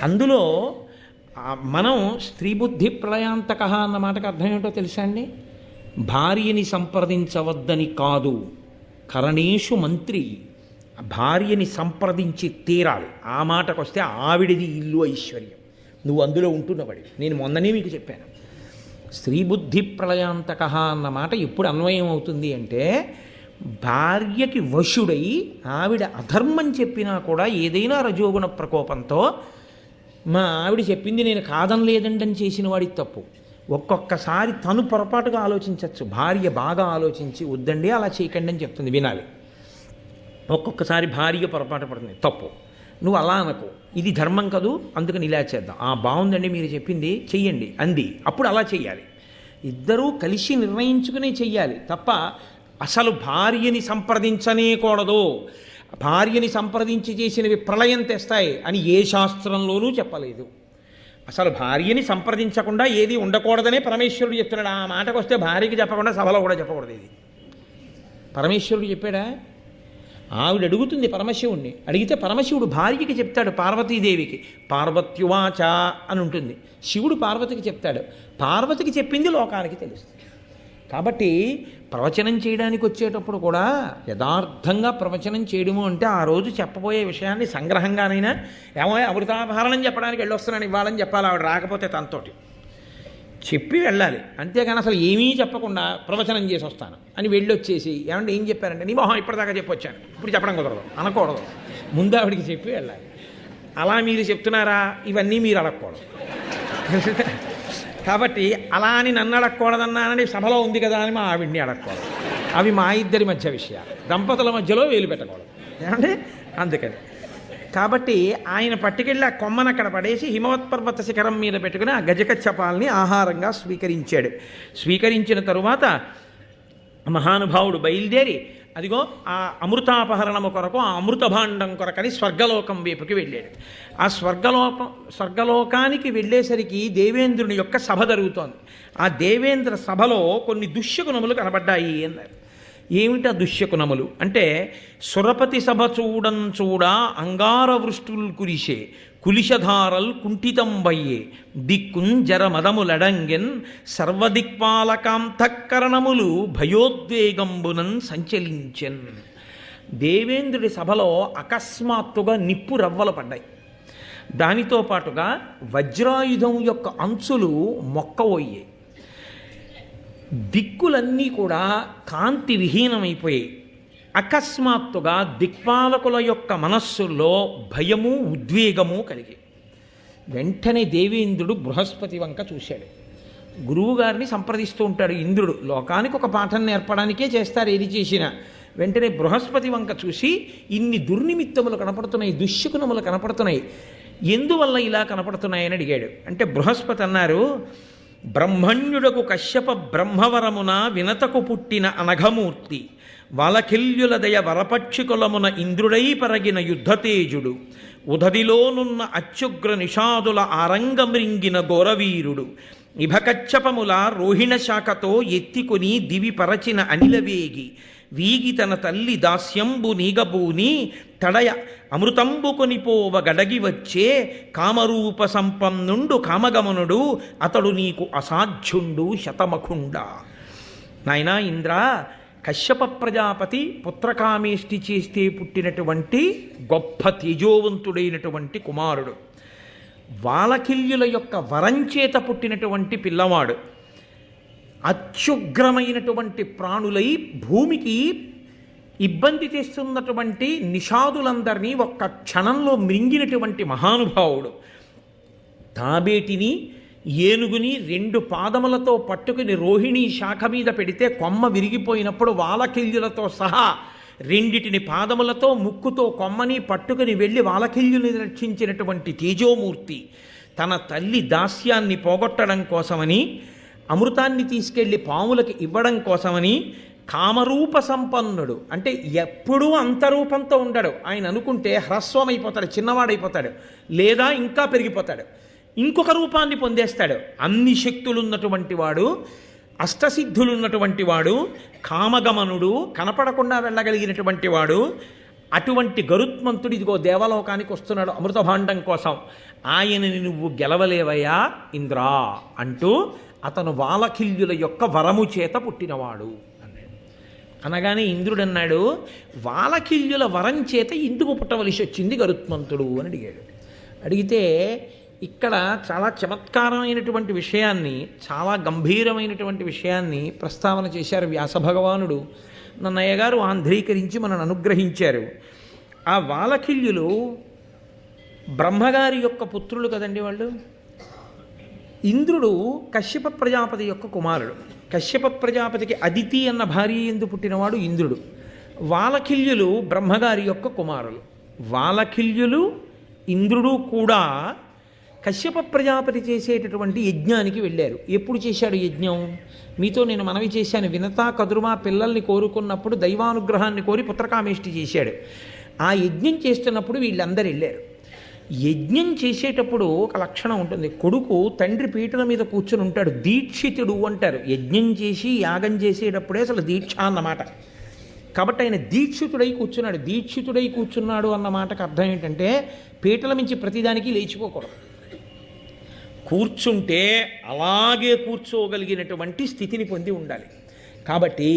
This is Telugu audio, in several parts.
అందులో మనం స్త్రీ బుద్ధి ప్రళయాంతక అన్న మాటకు అర్థం ఏమిటో తెలుసా అండి? భార్యని సంప్రదించవద్దని కాదు, కరణేషు మంత్రి, భార్యని సంప్రదించి తీరాలి. ఆ మాటకు వస్తే ఆవిడిది ఇల్లు ఐశ్వర్యం, నువ్వు అందులో ఉంటున్నవాడి. నేను మొన్ననే మీకు చెప్పాను, స్త్రీ బుద్ధి ప్రళయాంతక అన్న మాట ఎప్పుడు అన్వయం అవుతుంది అంటే, భార్యకి వశుడై ఆవిడ అధర్మం చెప్పినా కూడా ఏదైనా రజోగుణ ప్రకోపంతో మా ఆవిడ చెప్పింది నేను కాదనలేదండి అని చేసిన వాడికి తప్పు. ఒక్కొక్కసారి తను పొరపాటుగా ఆలోచించవచ్చు, భార్య బాగా ఆలోచించి వద్దండి అలా చేయకండి అని చెప్తుంది, వినాలి. ఒక్కొక్కసారి భార్య పొరపాటు పడుతుంది, తప్పు, నువ్వు అలా అనకు, ఇది ధర్మం కదూ అందుకని ఇలా చేద్దాం, బాగుందండి మీరు చెప్పింది చెయ్యండి అంది, అప్పుడు అలా చెయ్యాలి. ఇద్దరూ కలిసి నిర్ణయించుకునే చెయ్యాలి తప్ప అసలు భార్యని సంప్రదించనేకూడదు, భార్యని సంప్రదించి చేసినవి ప్రళయం తెస్తాయి అని ఏ శాస్త్రంలోనూ చెప్పలేదు. అసలు భార్యని సంప్రదించకుండా ఏది ఉండకూడదనే పరమేశ్వరుడు చెప్తున్నాడు. ఆ మాటకు వస్తే భార్యకి చెప్పకుండా సభలో కూడా చెప్పకూడదు, ఇది పరమేశ్వరుడు చెప్పాడా? ఆవిడ అడుగుతుంది పరమశివుణ్ణి, అడిగితే పరమశివుడు భార్యకి చెప్తాడు, పార్వతీదేవికి పార్వత్యువాచ అని ఉంటుంది. శివుడు పార్వతికి చెప్తాడు, పార్వతికి చెప్పింది లోకానికి తెలుస్తుంది. కాబట్టి ప్రవచనం చేయడానికి వచ్చేటప్పుడు కూడా యథార్థంగా ప్రవచనం చేయడము అంటే ఆ రోజు చెప్పబోయే విషయాన్ని సంగ్రహంగానైనా, ఏమో అమృతాభరణం చెప్పడానికి వెళ్ళొస్తున్నాను ఇవ్వాలని చెప్పాలి, ఆవిడ రాకపోతే తనతోటి చెప్పి వెళ్ళాలి. అంతేగాని అసలు ఏమీ చెప్పకుండా ప్రవచనం చేసి వస్తాను అని వెళ్ళొచ్చేసి ఏమంటే ఏం చెప్పారంటే నీ మొహం ఇప్పటిదాకా చెప్పొచ్చాను ఇప్పుడు చెప్పడం కుదరదు అనకూడదు, ముందు ఆవిడికి చెప్పి వెళ్ళాలి. అలా మీరు చెప్తున్నారా, ఇవన్నీ మీరు అడగకూడదు. కాబట్టి అలా అని నన్ను అడగకూడదన్నానని సభలో ఉంది కదా అని మా ఆవిడ్ని అడగకూడదు. అవి మా ఇద్దరి మధ్య విషయాలు, దంపతుల మధ్యలో వేలు పెట్టకూడదు ఏమంటే. అందుకని కాబట్టి ఆయన పట్టుకెళ్ళి ఆ కొమ్మను అక్కడ పడేసి హిమవత్పర్వత శిఖరం మీద పెట్టుకుని ఆ గజకచ్చపాలని ఆహారంగా స్వీకరించాడు. స్వీకరించిన తరువాత మహానుభావుడు బయలుదేరి అదిగో ఆ అమృతాపహరణము కొరకు, ఆ అమృత భాండం కొరకని స్వర్గలోకం వైపుకి వెళ్ళాడు. ఆ స్వర్గలోకానికి వెళ్ళేసరికి దేవేంద్రుని యొక్క సభ జరుగుతోంది. ఆ దేవేంద్ర సభలో కొన్ని దుష్యగుణములు కనబడ్డాయి అన్నారు. ఏమిటా దుష్యగుణములు అంటే, సురపతి సభ చూడా అంగార వృష్టుల్ కురిసే, కులిశధారల్ కుంఠితంబయ్యే, దిక్కున్ జర మదములడంగెన్ సర్వదిక్పాలకాంతఃకరణములు భయోద్వేగంబునన్ సంచలించెన్. దేవేంద్రుడి సభలో అకస్మాత్తుగా నిప్పు రవ్వలు పడ్డాయి. దానితో పాటుగా వజ్రాయుధం యొక్క అంచులు మొక్కవోయ్యాయి. దిక్కులన్నీ కూడా కాంతి విహీనమైపోయాయి. అకస్మాత్తుగా దిక్పాలకుల యొక్క మనస్సుల్లో భయము ఉద్వేగము కలిగి వెంటనే దేవేంద్రుడు బృహస్పతి వంక చూశాడు. గురువుగారిని సంప్రదిస్తూ ఉంటాడు ఇంద్రుడు, లోకానికి ఒక పాఠం నేర్పడానికే చేస్తారు ఏది చేసినా. వెంటనే బృహస్పతి వంక చూసి ఇన్ని దుర్నిమిత్తములు కనపడుతున్నాయి, దుశ్శకునములు కనపడుతున్నాయి, ఎందువల్ల ఇలా కనపడుతున్నాయని అడిగాడు. అంటే బృహస్పతి అన్నారు, బ్రహ్మణ్యుడకు కశ్యప బ్రహ్మవరమున వినతకు పుట్టిన అనఘమూర్తి, వాలకిల్యుల దయ వరపక్షికులమున ఇంద్రుడై పరగిన యుద్ధతేజుడు, ఉదదిలోనున్న అత్యుగ్ర నిషాదుల ఆరంగమృంగిన ఘోరవీరుడు, ఇభకచ్చపముల రోహిణ శాఖతో ఎత్తికొని దివి పరచిన అనిలవేగి, వీగి తన తల్లి దాస్యంబు నీగబూని తడయ అమృతంబు కొనిపోవ గడగి వచ్చే, కామరూప సంపన్నుండు కామగమనుడు, అతడు నీకు అసాధ్యుండు శతమఖుండ. నాయనా ఇంద్ర, కశ్యప ప్రజాపతి పుత్రకామేష్టి చేస్తే పుట్టినటువంటి గొప్ప తేజోవంతుడైనటువంటి కుమారుడు, వాలకిల్యుల యొక్క వరంచేత పుట్టినటువంటి పిల్లవాడు, అత్యుగ్రమైనటువంటి ప్రాణులై భూమికి ఇబ్బంది తెస్తున్నటువంటి నిషాదులందరినీ ఒక్క క్షణంలో మృంగినటువంటి మహానుభావుడు, తాబేటిని ఏనుగుని రెండు పాదములతో పట్టుకుని రోహిణి శాఖ మీద పెడితే కొమ్మ విరిగిపోయినప్పుడు వాలకిల్యులతో సహా రెండిటిని పాదములతో ముక్కుతో కొమ్మని పట్టుకుని వెళ్ళి వాలకిల్యుని రక్షించినటువంటి తేజోమూర్తి, తన తల్లి దాస్యాన్ని పోగొట్టడం కోసమని, అమృతాన్ని తీసుకెళ్ళి పాములకి ఇవ్వడం కోసమని, కామరూప సంపన్నుడు అంటే ఎప్పుడూ అంతరూపంతో ఉండడు. ఆయన అనుకుంటే హ్రస్వమైపోతాడు, చిన్నవాడైపోతాడు, లేదా ఇంకా పెరిగిపోతాడు, ఇంకొక రూపాన్ని పొందేస్తాడు. అన్ని శక్తులున్నటువంటి వాడు, అష్టసిద్ధులున్నటువంటి వాడు, కామగమనుడు, కనపడకుండా వెళ్ళగలిగినటువంటి వాడు, అటువంటి గరుత్మంతుడు ఇదిగో దేవలోకానికి వస్తున్నాడు అమృత భాండం కోసం, ఆయనని నువ్వు గెలవలేవయ్యా ఇంద్రా అంటూ అతను వాలకిల్యుల యొక్క వరము చేత పుట్టినవాడు అన్నాడు. అనగానే ఇంద్రుడు అన్నాడు, వాలకిల్యుల వరం చేత ఎందుకు పుట్టవలసి వచ్చింది గరుత్మంతుడు అని అడిగాడు. అడిగితే ఇక్కడ చాలా చమత్కారమైనటువంటి విషయాన్ని, చాలా గంభీరమైనటువంటి విషయాన్ని ప్రస్తావన చేశారు వ్యాసభగవానుడు. నన్నయ్య గారు ఆంధ్రీకరించి మనను అనుగ్రహించారు. ఆ వాలకిల్యులు బ్రహ్మగారి యొక్క పుత్రులు కదండి వాళ్ళు. ఇంద్రుడు కశ్యప ప్రజాపతి యొక్క కుమారుడు. కశ్యప ప్రజాపతికి అదితి అన్న భార్య ఎందు పుట్టినవాడు ఇంద్రుడు. వాలకిల్యులు బ్రహ్మగారి యొక్క కుమారులు. వాలకిల్యులు ఇంద్రుడు కూడా కశ్యప ప్రజాపతి చేసేటటువంటి యజ్ఞానికి వెళ్ళారు. ఎప్పుడు చేశాడు యజ్ఞం? మీతో నేను మనవి చేశాను, వినతా కదురుమా పిల్లల్ని కోరుకున్నప్పుడు దైవానుగ్రహాన్ని కోరి పుత్రకామేష్టి చేశాడు. ఆ యజ్ఞం చేస్తున్నప్పుడు వీళ్ళందరూ వెళ్ళారు. యజ్ఞం చేసేటప్పుడు ఒక లక్షణం ఉంటుంది. కొడుకు తండ్రి పీటల మీద కూర్చుని ఉంటాడు, దీక్షితుడు అంటారు. యజ్ఞం చేసి యాగం చేసేటప్పుడే అసలు దీక్ష అన్నమాట. కాబట్టి ఆయన దీక్షితుడై కూర్చున్నాడు. దీక్షితుడై కూర్చున్నాడు అన్న మాటకు అర్థం ఏంటంటే పీటల మించి ప్రతిదానికి లేచిపోకూడదు. కూర్చుంటే అలాగే కూర్చోగలిగినటువంటి స్థితిని పొంది ఉండాలి. కాబట్టి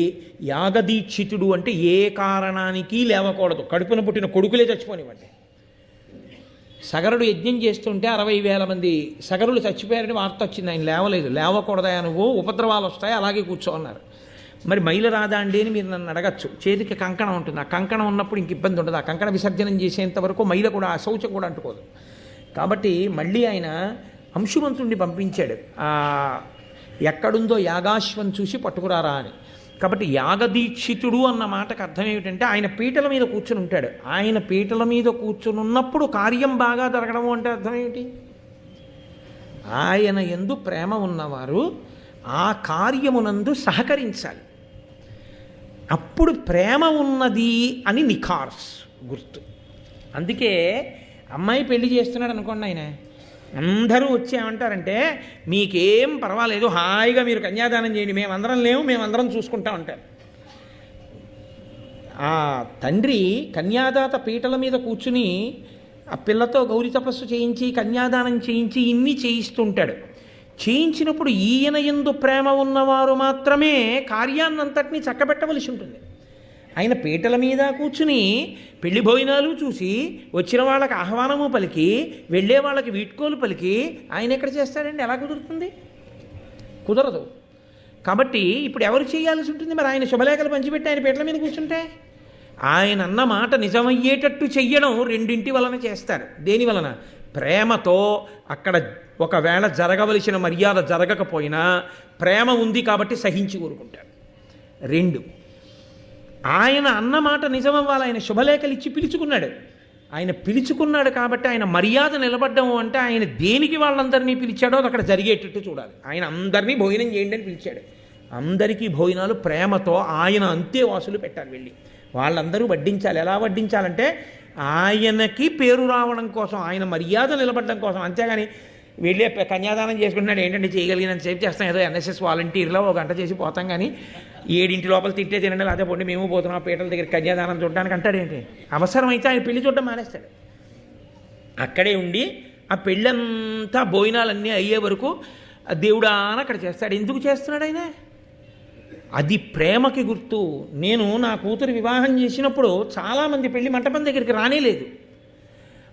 యాగదీక్షితుడు అంటే ఏ కారణానికి లేవకూడదు. కడుపున పుట్టిన కొడుకులే చచ్చిపోనివ్వండి. సగరుడు యజ్ఞం చేస్తుంటే 60,000 మంది సగరులు చచ్చిపోయారని వార్త వచ్చింది. ఆయన లేవలేదు. లేవకూడదా నువ్వు, ఉపద్రవాలు వస్తాయి, అలాగే కూర్చో అన్నారు. మరి మైలు రాదా అండి అని మీరు నన్ను అడగచ్చు. చేతికి కంకణం ఉంటుంది. ఆ కంకణం ఉన్నప్పుడు ఇంక ఇబ్బంది ఉండదు. ఆ కంకణ విసర్జనం చేసేంత వరకు మైల కూడా, ఆ శౌచం కూడా అంటుకోదు. కాబట్టి మళ్ళీ ఆయన అంశుమంతుడిని పంపించాడు, ఎక్కడుందో యాగాశ్వం చూసి పట్టుకురారా అని. కాబట్టి యాగదీక్షితుడు అన్న మాటకు అర్థం ఏమిటంటే ఆయన పీటల మీద కూర్చుని ఉంటాడు. ఆయన పీటల మీద కూర్చుని ఉన్నప్పుడు కార్యం బాగా జరగడం అంటే అర్థం ఏమిటి? ఆయన యందు ప్రేమ ఉన్నవారు ఆ కార్యమునందు సహకరించాలి. అప్పుడు ప్రేమ ఉన్నది అని నిఖార్స్ గుర్తు. అందుకే అమ్మాయి పెళ్లి చేస్తున్నాడు అనుకోండి, ఆయన అందరూ వచ్చి ఏమంటారంటే మీకేం పర్వాలేదు, హాయిగా మీరు కన్యాదానం చేయండి, మేమందరం లేవు, మేమందరం చూసుకుంటా ఉంటారు. ఆ తండ్రి కన్యాదాత పీటల మీద కూర్చుని ఆ పిల్లతో గౌరీ తపస్సు చేయించి కన్యాదానం చేయించి ఇన్ని చేయిస్తుంటాడు. చేయించినప్పుడు ఈయన యందు ప్రేమ ఉన్నవారు మాత్రమే కార్యాన్నంతటినీ చక్కబెట్టవలసి ఉంటుంది. ఆయన పీటల మీద కూర్చుని పెళ్లి భోజనాలు చూసి వచ్చిన వాళ్ళకి ఆహ్వానము పలికి వెళ్ళే వాళ్ళకి వీడ్కోలు పలికి ఆయన ఎక్కడ చేస్తాడండి? ఎలా కుదురుతుంది? కుదరదు. కాబట్టి ఇప్పుడు ఎవరు చేయాల్సి ఉంటుంది? మరి ఆయన శుభలేఖలు పంచిపెట్టి ఆయన పీటల మీద కూర్చుంటే ఆయన అన్న మాట నిజమయ్యేటట్టు చెయ్యడం రెండింటి వలన చేస్తారు. దేని వలన? ప్రేమతో. అక్కడ ఒకవేళ జరగవలసిన మర్యాద జరగకపోయినా ప్రేమ ఉంది కాబట్టి సహించి ఊరుకుంటారు. 2, ఆయన అన్నమాట నిజమవ్వాలి. ఆయన శుభలేఖలు ఇచ్చి పిలుచుకున్నాడు. ఆయన పిలుచుకున్నాడు కాబట్టి ఆయన మర్యాద నిలబడ్డం అంటే ఆయన దేనికి వాళ్ళందరినీ పిలిచాడో అది అక్కడ జరిగేటట్టు చూడాలి. ఆయన అందరినీ భోజనం చేయండి అని పిలిచాడు. అందరికీ భోజనాలు ప్రేమతో ఆయన అంతేవాసులు పెట్టాలి. వెళ్ళి వాళ్ళందరూ వడ్డించాలి. ఎలా వడ్డించాలంటే ఆయనకి పేరు రావడం కోసం, ఆయన మర్యాద నిలబడడం కోసం. అంతేగాని వెళ్ళి కన్యాదానం చేసుకుంటున్నాడు ఏంటంటే చేయగలిగినంత సేపు చేస్తాం, ఏదో ఎన్ఎస్ఎస్ వాలంటీర్లో 1 గంట చేసి పోతాం, కానీ 7 లోపల తింటే తినండి, లేకపోతే పోండి మేము పోతున్నాం పీటల దగ్గర కన్యాదానం చూడడానికి అంటాడేంటి? అవసరమైతే ఆయన పెళ్లి చూడడం మానేస్తాడు. అక్కడే ఉండి ఆ పెళ్ళంతా భోజనాలన్నీ అయ్యే వరకు దేవుడా అని అక్కడ చేస్తాడు. ఎందుకు చేస్తున్నాడు ఆయన? అది ప్రేమకి గుర్తు. నేను నా కూతురు వివాహం చేసినప్పుడు చాలామంది పెళ్లి మంటపం దగ్గరికి రానేలేదు.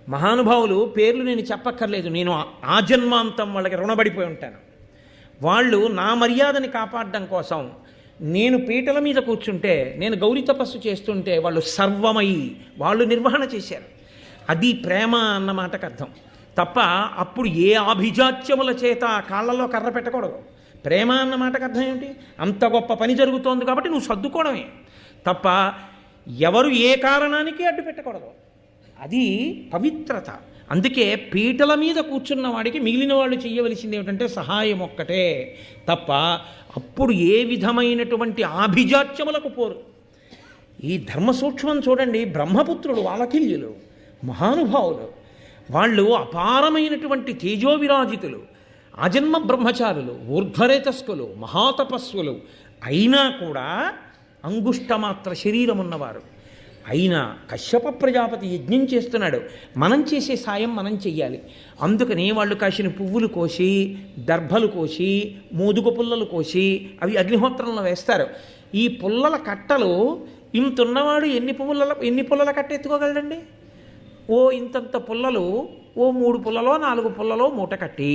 మహానుభావులు పేర్లు నేను చెప్పక్కర్లేదు, నేను ఆజన్మాంతం వాళ్ళకి రుణపడిపోయి ఉంటాను. వాళ్ళు నా మర్యాదని కాపాడడం కోసం నేను పీటల మీద కూర్చుంటే, నేను గౌరీ తపస్సు చేస్తుంటే వాళ్ళు సర్వమై వాళ్ళు నిర్వహణ చేశారు. అది ప్రేమ అన్న మాటకు అర్థం తప్ప అప్పుడు ఏ ఆభిజాత్యముల చేత కాళ్ళలో కర్ర పెట్టకూడదు. ప్రేమ అన్న మాటకు అర్థం ఏమిటి? అంత గొప్ప పని జరుగుతోంది కాబట్టి నువ్వు సర్దుకోవడమే తప్ప ఎవరు ఏ కారణానికి అడ్డు పెట్టకూడదు. అది పవిత్రత. అందుకే పీటల మీద కూర్చున్న వాడికి మిగిలిన వాళ్ళు చేయవలసింది ఏమిటంటే సహాయం ఒక్కటే తప్ప అప్పుడు ఏ విధమైనటువంటి ఆభిజాత్యములకు పోరు. ఈ ధర్మ సూక్ష్మం చూడండి. బ్రహ్మపుత్రులు వాలకిల్యులు మహానుభావులు, వాళ్ళు అపారమైనటువంటి తేజోవిరాజితులు, ఆజన్మ బ్రహ్మచారులు, ఊర్ధ్వరేతస్కులు, మహాతపస్సులు అయినా కూడా అంగుష్టమాత్ర శరీరం ఉన్నవారు. అయినా కశ్యప ప్రజాపతి యజ్ఞం చేస్తున్నాడు, మనం చేసే సాయం మనం చెయ్యాలి. అందుకని వాళ్ళు కాసిన పువ్వులు కోసి, దర్భలు కోసి, మోదుగ పుల్లలు కోసి అవి అగ్నిహోత్రంలో వేస్తారు. ఈ పుల్లల కట్టలు ఇంతున్నవాడు ఎన్ని పుల్లల కట్ట ఎత్తుకోగలడండి? ఇంతంత పుల్లలు 3 పుల్లలో 4 పుల్లలో మూట కట్టి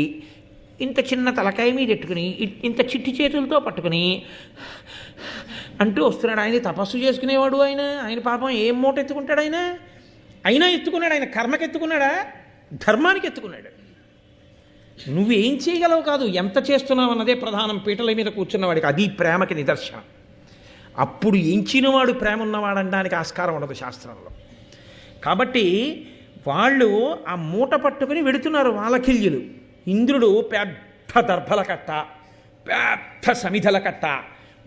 ఇంత చిన్న తలకాయ మీద ఎట్టుకుని ఇంత చిట్టి చేతులతో పట్టుకుని అంటూ వస్తున్నాడు. ఆయన తపస్సు చేసుకునేవాడు, ఆయన పాపం ఏం మూట ఎత్తుకుంటాడు? అయినా ఎత్తుకున్నాడు. ఆయన కర్మకి ఎత్తుకున్నాడా? ధర్మానికి ఎత్తుకున్నాడు. నువ్వేం చేయగలవు కాదు, ఎంత చేస్తున్నావు అన్నదే ప్రధానం. పీటల మీద కూర్చున్నవాడికి అది ప్రేమకి నిదర్శనం. అప్పుడు ఎంచినవాడు ప్రేమ ఉన్నవాడనడానికి ఆస్కారం ఉండదు శాస్త్రంలో. కాబట్టి వాళ్ళు ఆ మూట పట్టుకుని వెడుతున్నారు వాలకిల్యులు. ఇంద్రుడు పెద్ద దర్భల కట్ట, పెద్ద సమిధల కట్ట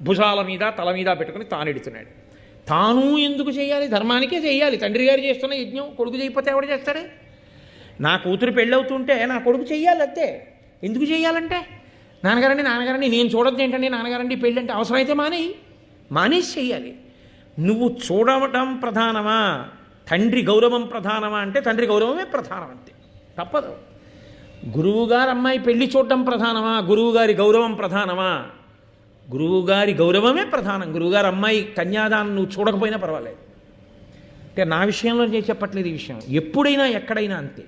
భుజాల మీద తల మీద పెట్టుకుని తాను ఎడుతున్నాడు. తాను ఎందుకు చేయాలి? ధర్మానికే చేయాలి. తండ్రి గారు చేస్తున్న యజ్ఞం కొడుకు చేయకపోతే ఎవడు చేస్తాడు? నా కూతురు పెళ్ళవుతుంటే నా కొడుకు చెయ్యాలి అంతే. ఎందుకు చేయాలంటే నాన్నగారండి నేను చూడద్దు ఏంటండి, నాన్నగారండి పెళ్ళి అంటే అవసరమైతే మానేసి చెయ్యాలి. నువ్వు చూడటం ప్రధానమా, తండ్రి గౌరవం ప్రధానమా అంటే తండ్రి గౌరవమే ప్రధానం అంతే, తప్పదు. గురువుగారు అమ్మాయి పెళ్లి చూడటం ప్రధానమా, గురువుగారి గౌరవం ప్రధానమా? గురువుగారి గౌరవమే ప్రధానం. గురువుగారు అమ్మాయి కన్యాదానం నువ్వు చూడకపోయినా పర్వాలేదు. అంటే నా విషయంలో నేను చెప్పట్లేదు ఈ విషయం, ఎప్పుడైనా ఎక్కడైనా అంతే.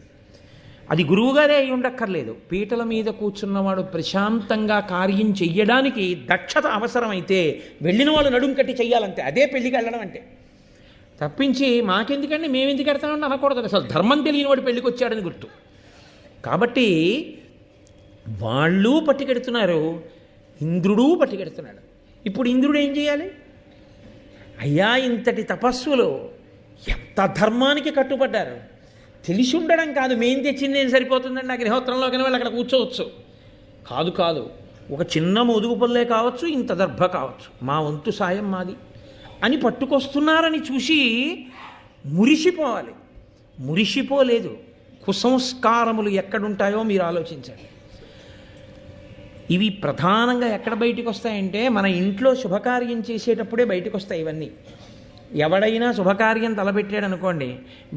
అది గురువుగారే అయి ఉండక్కర్లేదు. పీటల మీద కూర్చున్నవాడు ప్రశాంతంగా కార్యం చెయ్యడానికి దక్షత అవసరమైతే వెళ్ళిన వాళ్ళు నడుం కట్టి చెయ్యాలంతే. అదే పెళ్లికి వెళ్ళడం అంటే. తప్పించి మాకెందుకండి, మేమెందుకు వెళ్తామంటే అనకూడదు. అసలు ధర్మం తెలియని వాడు పెళ్ళికి వచ్చాడని గుర్తు. కాబట్టి వాళ్ళు పట్టుకెడుతున్నారు, ఇంద్రుడు పట్టుకెడుతున్నాడు. ఇప్పుడు ఇంద్రుడు ఏం చేయాలి? అయ్యా, ఇంతటి తపస్సులు ఎంత ధర్మానికి కట్టుబడ్డారు. తెలిసి ఉండడం కాదు, మేం తెచ్చింది ఏం సరిపోతుందండి అగ్నిహోత్రంలోకి వాళ్ళు అక్కడ కూర్చోవచ్చు. కాదు, ఒక చిన్న ముదుగు పల్లే కావచ్చు, ఇంత దర్భ కావచ్చు, మా వంతు సాయం మాది అని పట్టుకొస్తున్నారని చూసి మురిసిపోవాలి. మురిసిపోలేదు. కుసంస్కారములు ఎక్కడుంటాయో మీరు ఆలోచించండి. ఇవి ప్రధానంగా ఎక్కడ బయటకు వస్తాయంటే మన ఇంట్లో శుభకార్యం చేసేటప్పుడే బయటకు వస్తాయి ఇవన్నీ. ఎవడైనా శుభకార్యం తలపెట్టాడు అనుకోండి,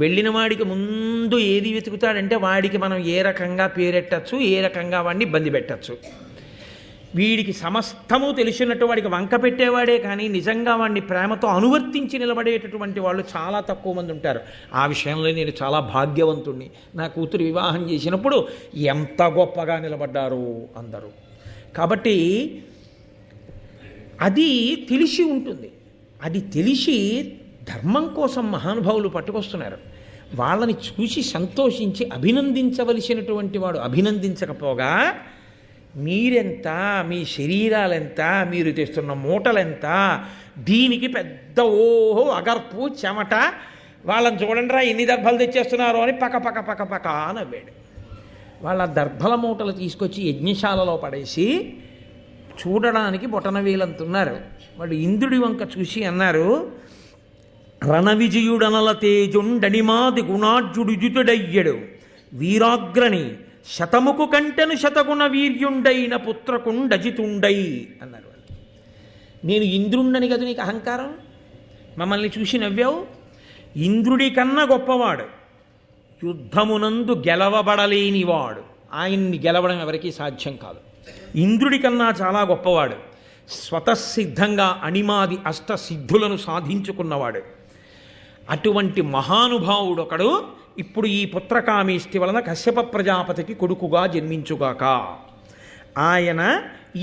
వెళ్ళిన వాడికి ముందు ఏది వెతుకుతాడంటే వాడికి మనం ఏ రకంగా పేరెట్టచ్చు, ఏ రకంగా వాడిని ఇబ్బంది పెట్టచ్చు. వీడికి సమస్తము తెలిసినట్టు వాడికి వంక పెట్టేవాడే కానీ నిజంగా వాడిని ప్రేమతో అనువర్తించి నిలబడేటటువంటి వాళ్ళు చాలా తక్కువ మంది ఉంటారు. ఆ విషయంలో నేను చాలా భాగ్యవంతుణ్ణి. నా కూతురు వివాహం చేసినప్పుడు ఎంత గొప్పగా నిలబడ్డారు అందరూ. కాబట్టి అది తెలిసి ఉంటుంది. అది తెలిసి ధర్మం కోసం మహానుభావులు పట్టుకొస్తున్నారు. వాళ్ళని చూసి సంతోషించి అభినందించవలసినటువంటి వాడు అభినందించకపోగా మీరెంత, మీ శరీరాలెంత, మీరు తెస్తున్న మూటలెంత, దీనికి పెద్ద అగర్పు చెమట, వాళ్ళని చూడండిరా ఎన్ని దర్భలు తెచ్చేస్తున్నారో అని పక్క నవ్వాడు. వాళ్ళ దర్భల మూటలు తీసుకొచ్చి యజ్ఞశాలలో పడేసి చూడడానికి బొటనవేలంతున్నారు. వాళ్ళు ఇంద్రుడి వంక చూసి అన్నారు, రణ విజయుడనల తేజుండనిమాది గుణార్జుడుజుతుడయ్యడు వీరాగ్రణి శతముకు కంటెను శతగుణ వీర్యుండైన పుత్రకుండజితుండై అన్నారు. నేను ఇంద్రుండని కదా నీకు అహంకారం, మమ్మల్ని చూసి నవ్వావు. ఇంద్రుడి కన్నా గొప్పవాడు, యుద్ధమునందు గెలవబడలేనివాడు, ఆయన్ని గెలవడం ఎవరికీ సాధ్యం కాదు. ఇంద్రుడి కన్నా చాలా గొప్పవాడు, స్వతసిద్ధంగా అణిమాది అష్టసిద్ధులను సాధించుకున్నవాడు. అటువంటి మహానుభావుడు ఒకడు ఇప్పుడు ఈ పుత్రకామేష్టి వలన కశ్యప ప్రజాపతికి కొడుకుగా జన్మించుగాక. ఆయన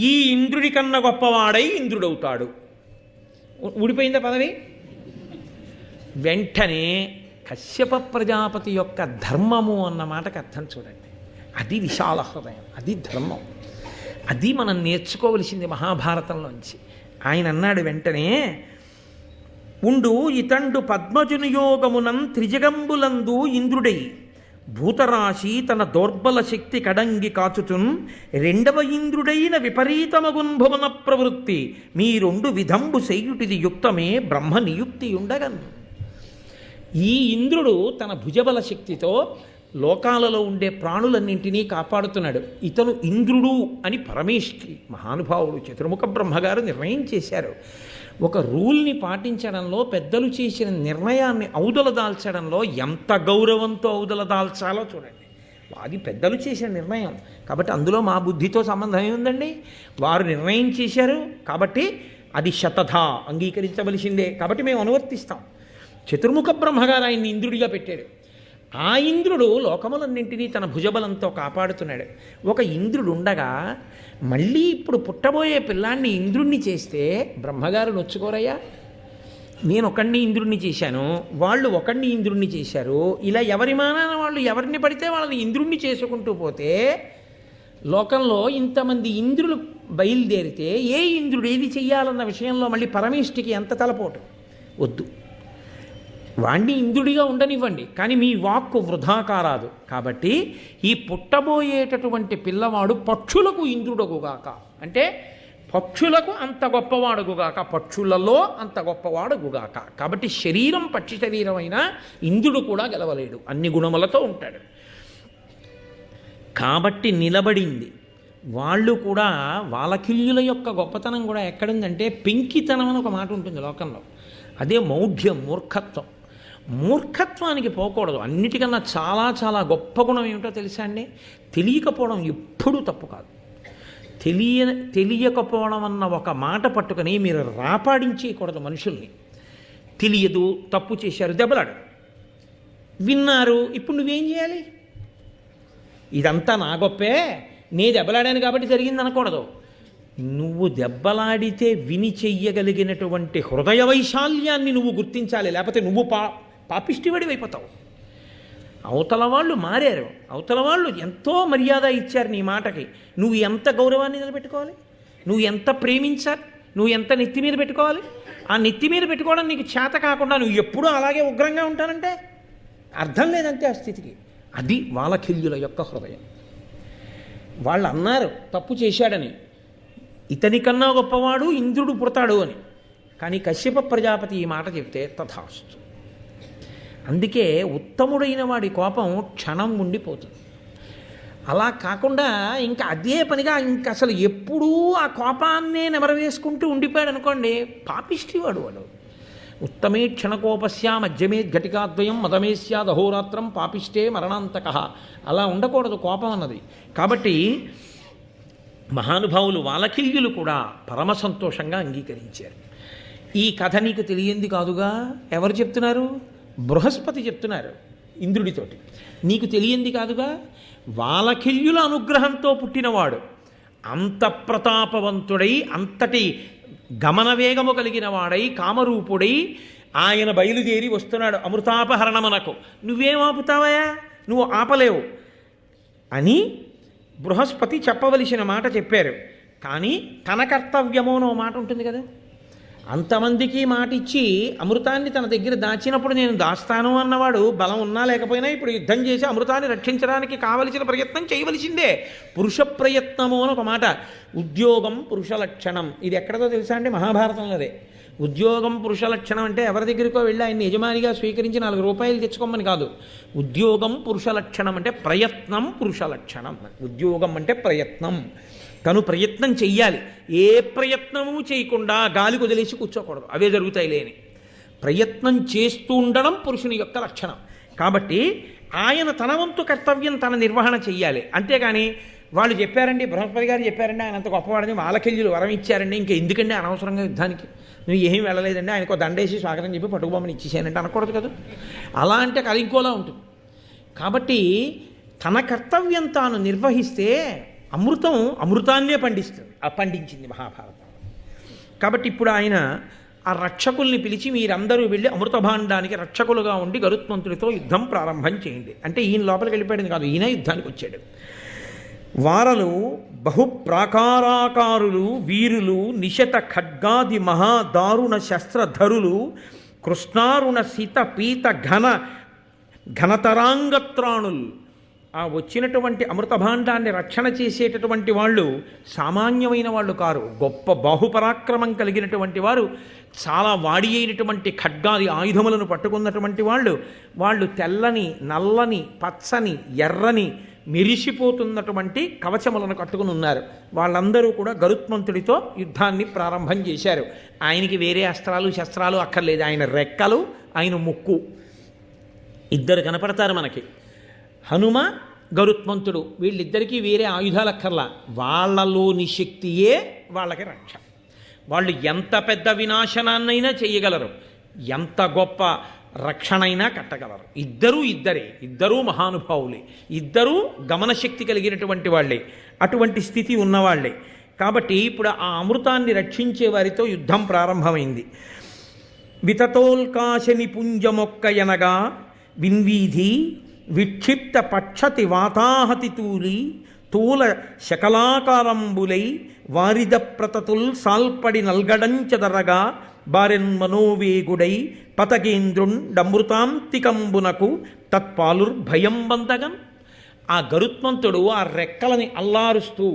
ఈ ఇంద్రుడి కన్నా గొప్పవాడై ఇంద్రుడవుతాడు. ఊడిపోయిందా పదవి? వెంటనే కశ్యప ప్రజాపతి యొక్క ధర్మము అన్న మాటకు అర్థం చూడండి. అది విశాల హృదయం, అది ధర్మం. అది మనం నేర్చుకోవలసింది మహాభారతంలోంచి. ఆయన అన్నాడు వెంటనే, ఉండు ఇతండు పద్మజునియోగమునం త్రిజగంబులందు ఇంద్రుడై భూతరాశి తన దౌర్బల శక్తి కడంగి కాచుచున్ రెండవ ఇంద్రుడైన విపరీతమగున్ భువన ప్రవృత్తి మీ రెండు విధంబు శయ్యుటిది యుక్తమే బ్రహ్మ నియుక్తి ఉండగన్. ఈ ఇంద్రుడు తన భుజబల శక్తితో లోకాలలో ఉండే ప్రాణులన్నింటినీ కాపాడుతున్నాడు. ఇతను ఇంద్రుడు అని పరమేష్ఠి మహానుభావుడు చతుర్ముఖ బ్రహ్మగారు నిర్ణయం చేశారు. ఒక రూల్ని పాటించడంలో, పెద్దలు చేసిన నిర్ణయాన్ని ఔదల దాల్చడంలో ఎంత గౌరవంతో ఔదల దాల్చాలో చూడండి. అది పెద్దలు చేసిన నిర్ణయం కాబట్టి అందులో మా బుద్ధితో సంబంధం ఏముందండి? వారు నిర్ణయం చేశారు కాబట్టి అది శతధా అంగీకరించవలసిందే, కాబట్టి మేము అనువర్తిస్తాం. చతుర్ముఖ బ్రహ్మగారు ఆయన్ని ఇంద్రుడిగా పెట్టాడు. ఆ ఇంద్రుడు లోకములన్నింటినీ తన భుజబలంతో కాపాడుతున్నాడు. ఒక ఇంద్రుడు ఉండగా మళ్ళీ ఇప్పుడు పుట్టబోయే పిల్లాన్ని ఇంద్రుణ్ణి చేస్తే బ్రహ్మగారు నొచ్చుకోరయ్యా? నేను ఒకడిని ఇంద్రుణ్ణి చేశాను, వాళ్ళు ఒకడిని ఇంద్రుణ్ణి చేశారు, ఇలా ఎవరి మానాన వాళ్ళు ఎవరిని పడితే వాళ్ళని ఇంద్రుణ్ణి చేసుకుంటూ పోతే లోకంలో ఇంతమంది ఇంద్రులు బయలుదేరితే ఏ ఇంద్రుడు ఏది చెయ్యాలన్న విషయంలో మళ్ళీ పరమేష్ఠికి ఎంత తలపోటు వద్దు. వాణ్ణి ఇంద్రుడిగా ఉండనివ్వండి, కానీ మీ వాక్కు వృధా కారాదు. కాబట్టి ఈ పుట్టబోయేటటువంటి పిల్లవాడు పక్షులకు ఇంద్రుడగుగాక, అంటే పక్షులకు అంత గొప్పవాడుగుగాక, పక్షులలో అంత గొప్పవాడుగుగాక. కాబట్టి శరీరం పక్షి శరీరమైన ఇంద్రుడు కూడా గెలవలేడు, అన్ని గుణములతో ఉంటాడు. కాబట్టి నిలబడింది. వాళ్ళు కూడా వాలకిల్యుల యొక్క గొప్పతనం కూడా ఎక్కడుందంటే పెంకితనం అని ఒక మాట ఉంటుంది లోకంలో. అదే మౌఢ్యం, మూర్ఖత్వం. మూర్ఖత్వానికి పోకూడదు. అన్నిటికన్నా చాలా చాలా గొప్ప గుణం ఏమిటో తెలుసా అండి? తెలియకపోవడం ఎప్పుడూ తప్పు కాదు. తెలియకపోవడం అన్న ఒక మాట పట్టుకొని మీరు రాపాడించేయకూడదు మనుషుల్ని. తెలియదు, తప్పు చేశారు, దెబ్బలాడు. విన్నారు, ఇప్పుడు నువ్వేం చేయాలి? ఇదంతా నా గొప్పే, నే దెబ్బలాడాను కాబట్టి జరిగింది అనకూడదు. నువ్వు దెబ్బలాడితే విని చెయ్యగలిగినటువంటి హృదయ వైశాల్యాన్ని నువ్వు గుర్తించాలి, లేకపోతే నువ్వు పాపిష్టివాడి అయిపోతావు. అవతల వాళ్ళు మారారు, అవతల వాళ్ళు ఎంతో మర్యాద ఇచ్చారు నీ మాటకి, నువ్వు ఎంత గౌరవాన్ని నిలబెట్టుకోవాలి, నువ్వు ఎంత ప్రేమించాలి, నువ్వు ఎంత నెత్తి మీద పెట్టుకోవాలి. ఆ నెత్తి మీద పెట్టుకోవడం నీకు చేత కాకుండా నువ్వు ఎప్పుడూ అలాగే ఉగ్రంగా ఉంటానంటే అర్థం లేదంతే ఆ స్థితికి. అది వాలకిల్యుల యొక్క హృదయం. వాళ్ళు అన్నారు తప్పు చేశాడని, ఇతనికన్నా గొప్పవాడు ఇంద్రుడు పుడతాడు అని. కానీ కశ్యప ప్రజాపతి ఈ మాట చెప్తే తథాస్తు. అందుకే ఉత్తముడైన వాడి కోపం క్షణం ఉండిపోతుంది. అలా కాకుండా ఇంకా అదే పనిగా ఇంక అసలు ఎప్పుడూ ఆ కోపాన్నే నెమరవేసుకుంటూ ఉండిపోయాడు అనుకోండి, పాపిష్టివాడు వాడు. ఉత్తమే క్షణకోపస్య మధ్యమే ఘటికాద్వయం మదమే స్యాదహోరాత్రం పాపిష్టే మరణాంతక. అలా ఉండకూడదు కోపం అన్నది. కాబట్టి మహానుభావులు వాలకిల్యులు కూడా పరమ సంతోషంగా అంగీకరించారు. ఈ కథ నీకు తెలియంది కాదుగా. ఎవరు చెప్తున్నారు? బృహస్పతి చెప్తున్నారు ఇంద్రుడితోటి. నీకు తెలియంది కాదుగా. వాలకిల్యుల అనుగ్రహంతో పుట్టినవాడు, అంత ప్రతాపవంతుడై, అంతటి గమన వేగము కలిగిన వాడై, కామరూపుడై ఆయన బయలుదేరి వస్తున్నాడు అమృతాపహరణమునకు. నువ్వేం ఆపుతావయా? నువ్వు ఆపలేవు అని బృహస్పతి చెప్పవలసిన మాట చెప్పారు. కానీ తన కర్తవ్యమో మాట ఉంటుంది కదా. అంతమందికి మాట ఇచ్చి అమృతాన్ని తన దగ్గర దాచినప్పుడు నేను దాస్తాను అన్నవాడు బలం ఉన్నా లేకపోయినా ఇప్పుడు యుద్ధం చేసి అమృతాన్ని రక్షించడానికి కావలసిన ప్రయత్నం చేయవలసిందే. పురుష ప్రయత్నము అని ఒక మాట. ఉద్యోగం పురుష లక్షణం. ఇది ఎక్కడదో తెలుసా అండి? మహాభారతంలోదే. ఉద్యోగం పురుష లక్షణం అంటే ఎవరి దగ్గరికో వెళ్ళి ఆయన్ని యజమానిగా స్వీకరించి 4 రూపాయలు తెచ్చుకోమని కాదు. ఉద్యోగం పురుష లక్షణం అంటే ప్రయత్నం పురుష లక్షణం. ఉద్యోగం అంటే ప్రయత్నం. తను ప్రయత్నం చెయ్యాలి. ఏ ప్రయత్నము చేయకుండా గాలికి వదిలేసి కూర్చోకూడదు, అవే జరుగుతాయి లేని. ప్రయత్నం చేస్తూ ఉండడం పురుషుని యొక్క లక్షణం. కాబట్టి ఆయన తన వంతు కర్తవ్యం తన నిర్వహణ చెయ్యాలి. అంతేగాని వాళ్ళు చెప్పారండి, బృహస్పతి గారు చెప్పారండి, ఆయన అంత గొప్పవాడని వాలకిల్యులు వరం ఇచ్చారండి, ఇంకా ఎందుకండి అనవసరంగా యుద్ధానికి, నువ్వు ఏమీ వెళ్ళలేదండి, ఆయనకు దండేసి స్వాగతం చెప్పి పట్టుకుబొమ్మని ఇచ్చేసానంటే అనకూడదు కదా. అలా అంటే అది ఇంకోలా ఉంటుంది. కాబట్టి తన కర్తవ్యం తాను నిర్వహిస్తే అమృతాన్నే పండించింది మహాభారతం. కాబట్టి ఇప్పుడు ఆయన ఆ రక్షకుల్ని పిలిచి మీరందరూ వెళ్ళి అమృత భాండానికి రక్షకులుగా ఉండి గరుత్మంతుడితో యుద్ధం ప్రారంభం చేయండి అంటే ఈయన లోపలికి వెళ్ళిపోయాడు కాదు, ఈయన యుద్ధానికి వచ్చాడు. వారలు బహుప్రాకారాకారులు వీరులు నిశత ఖడ్గాది మహాదారుణ శస్త్రధరులు కృష్ణారుణ శీత పీత ఘనతరాంగత్రాణులు. ఆ వచ్చినటువంటి అమృతభాండాన్ని రక్షణ చేసేటటువంటి వాళ్ళు సామాన్యమైన వాళ్ళు కారు. గొప్ప బాహుపరాక్రమం కలిగినటువంటి వారు, చాలా వాడి అయినటువంటి ఖడ్గాది ఆయుధములను పట్టుకున్నటువంటి వాళ్ళు తెల్లని, నల్లని, పచ్చని, ఎర్రని మెరిసిపోతున్నటువంటి కవచములను కట్టుకుని ఉన్నారు. వాళ్ళందరూ కూడా గరుత్మంతుడితో యుద్ధాన్ని ప్రారంభం చేశారు. ఆయనకి వేరే అస్త్రాలు శస్త్రాలు అక్కర్లేదు. ఆయన రెక్కలు, ఆయన ముక్కు ఇద్దరు కనపడతారు మనకి. హనుమ, గరుత్మంతుడు వీళ్ళిద్దరికీ వేరే ఆయుధాలు అక్కర్లా. వాళ్ళలోని శక్తియే వాళ్ళకి రక్ష. వాళ్ళు ఎంత పెద్ద వినాశనాన్నైనా చేయగలరు, ఎంత గొప్ప రక్షణైనా కట్టగలరు. ఇద్దరూ మహానుభావులే, ఇద్దరూ గమనశక్తి కలిగినటువంటి వాళ్ళే, అటువంటి స్థితి ఉన్నవాళ్లే. కాబట్టి ఇప్పుడు ఆ అమృతాన్ని రక్షించే వారితో యుద్ధం ప్రారంభమైంది. వితతోల్కాశ నిపుంజమొక్కయనగా విన్వీధి విక్షిప్త పక్షతి వాతాహతి తూల శకలాకారంబులై వారిద ప్రతతుల్ సాల్పడి నల్గడంచదరగా బారెన్ మనోవేగుడై పతగేంద్రుండమృతాంతికంబునకు తత్పాలుర్భయం బందగన్. ఆ గరుత్మంతుడు ఆ రెక్కలని అల్లారుస్తూ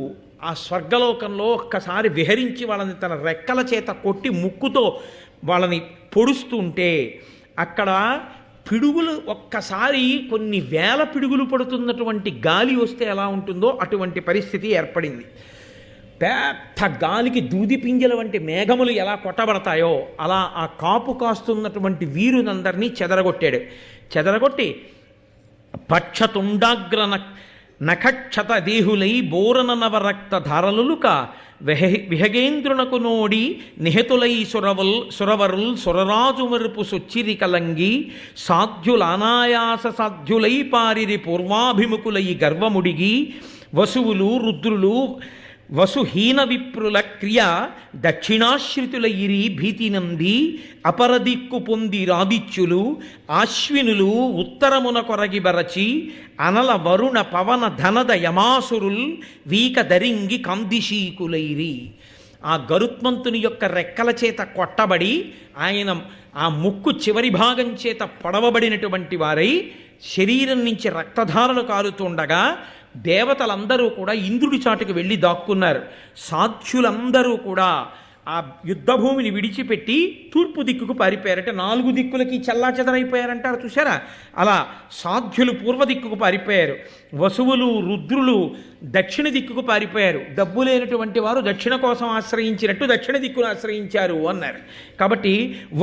ఆ స్వర్గలోకంలో ఒక్కసారి విహరించి వాళ్ళని తన రెక్కల చేత కొట్టి ముక్కుతో వాళ్ళని పొడుస్తుంటే అక్కడ పిడుగులు ఒక్కసారి కొన్ని వేల పిడుగులు పడుతున్నటువంటి గాలి వస్తే ఎలా ఉంటుందో అటువంటి పరిస్థితి ఏర్పడింది. పెద్ద గాలికి దూది పింజల వంటి మేఘములు ఎలా కొట్టబడతాయో అలా ఆ కాపు కాస్తున్నటువంటి వీరునందరినీ చెదరగొట్టి పక్షతుండాగ్ర నఖక్షత దేహులై బోరన నవరక్త ధారలులుక విహగేంద్రునకు నోడి నిహతులై సురవరుల్ సురరాజు మరుపు సొచ్చిరి కలంగి సాధ్యులానాయాస సాధ్యులై పారిరి పూర్వాభిముఖులై గర్వముడిగి వసువులు రుద్రులు వసుహీన విప్రుల క్రియ దక్షిణాశ్రితులయిరి భీతినంది అపరదిక్కు పొంది రాదిత్యులు ఆశ్వినులు ఉత్తరమున కొరగి బరచి అనల వరుణ పవన ధనద యమాసురుల్ వీక దరింగి కందిశీకులైరి. ఆ గరుత్మంతుని యొక్క రెక్కల చేత కొట్టబడి ఆయన ఆ ముక్కు చివరి భాగం చేత పొడవబడినటువంటి వారై శరీరం నుంచి రక్తధారలు కారుతుండగా దేవతలందరూ కూడా ఇంద్రుడి చాటుకు వెళ్ళి దాక్కున్నారు. సాధ్యులందరూ కూడా ఆ యుద్ధభూమిని విడిచిపెట్టి తూర్పు దిక్కుకు పారిపోయారంటే 4 దిక్కులకి చెల్లాచెదరైపోయారంటారు చూసారా, అలా సాధ్యులు పూర్వ దిక్కుకు పారిపోయారు. వసువులు రుద్రులు దక్షిణ దిక్కుకు పారిపోయారు. డబ్బు లేనటువంటి వారు దక్షిణ కోసం ఆశ్రయించినట్టు దక్షిణ దిక్కును ఆశ్రయించారు అన్నారు. కాబట్టి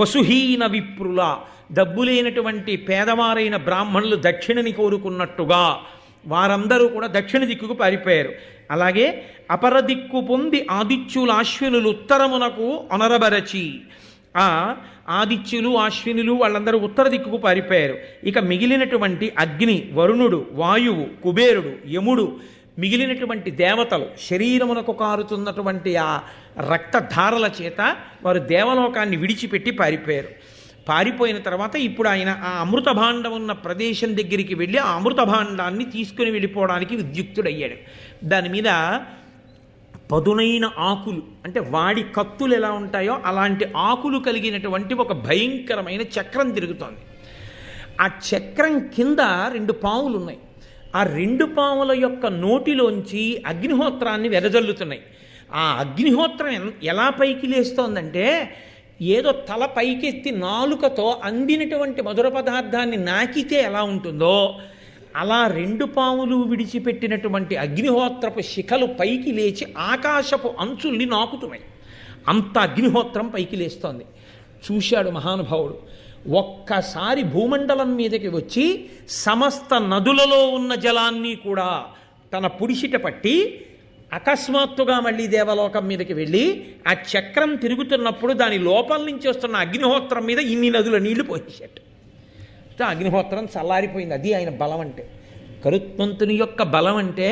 వసుహీన విప్రుల, డబ్బు లేనటువంటి పేదవారైన బ్రాహ్మణులు దక్షిణని కోరుకున్నట్టుగా వారందరూ కూడా దక్షిణ దిక్కుకు పారిపోయారు. అలాగే అపరదిక్కు పొంది ఆదిత్యులు అశ్వినులు ఉత్తరమునకు అనరబరచి, ఆ ఆదిత్యులు అశ్వినులు వాళ్ళందరూ ఉత్తర దిక్కుకు పారిపోయారు. ఇక మిగిలినటువంటి అగ్ని, వరుణుడు, వాయువు, కుబేరుడు, యముడు, మిగిలినటువంటి దేవతలు శరీరమునకు కారుతున్నటువంటి ఆ రక్తధారల చేత వారు దేవలోకాన్ని విడిచిపెట్టి పారిపోయారు. పారిపోయిన తర్వాత ఇప్పుడు ఆయన ఆ అమృత భాండం ఉన్న ప్రదేశం దగ్గరికి వెళ్ళి ఆ అమృత భాండాన్ని తీసుకుని వెళ్ళిపోవడానికి ఉద్యుక్తుడయ్యాడు. దాని మీద పదునైన ఆకులు, అంటే వాడి కత్తులు ఎలా ఉంటాయో అలాంటి ఆకులు కలిగినటువంటి ఒక భయంకరమైన చక్రం తిరుగుతోంది. ఆ చక్రం కింద 2 పాములు ఉన్నాయి. ఆ 2 పాముల యొక్క నోటిలోంచి అగ్నిహోత్రాన్ని వెదజల్లుతున్నాయి. ఆ అగ్నిహోత్రం ఎలా పైకి లేస్తోందంటే ఏదో తల పైకెత్తి నాలుకతో అందినటువంటి మధుర పదార్థాన్ని నాకితే ఎలా ఉంటుందో అలా 2 పాములు విడిచిపెట్టినటువంటి అగ్నిహోత్రపు శిఖలు పైకి లేచి ఆకాశపు అంచుల్ని నాకుతున్నాయి. అంత అగ్నిహోత్రం పైకి లేస్తోంది. చూశాడు మహానుభావుడు. ఒక్కసారి భూమండలం మీదకి వచ్చి సమస్త నదులలో ఉన్న జలాన్ని కూడా తన పుడిసిట పట్టి అకస్మాత్తుగా మళ్ళీ దేవలోకం మీదకి వెళ్ళి ఆ చక్రం తిరుగుతున్నప్పుడు దాని లోపల నుంచి వస్తున్న అగ్నిహోత్రం మీద ఇన్ని నదుల నీళ్లు పోసేట. అగ్నిహోత్రం చల్లారిపోయింది. అది ఆయన బలం అంటే. గరుత్మంతుని యొక్క బలం అంటే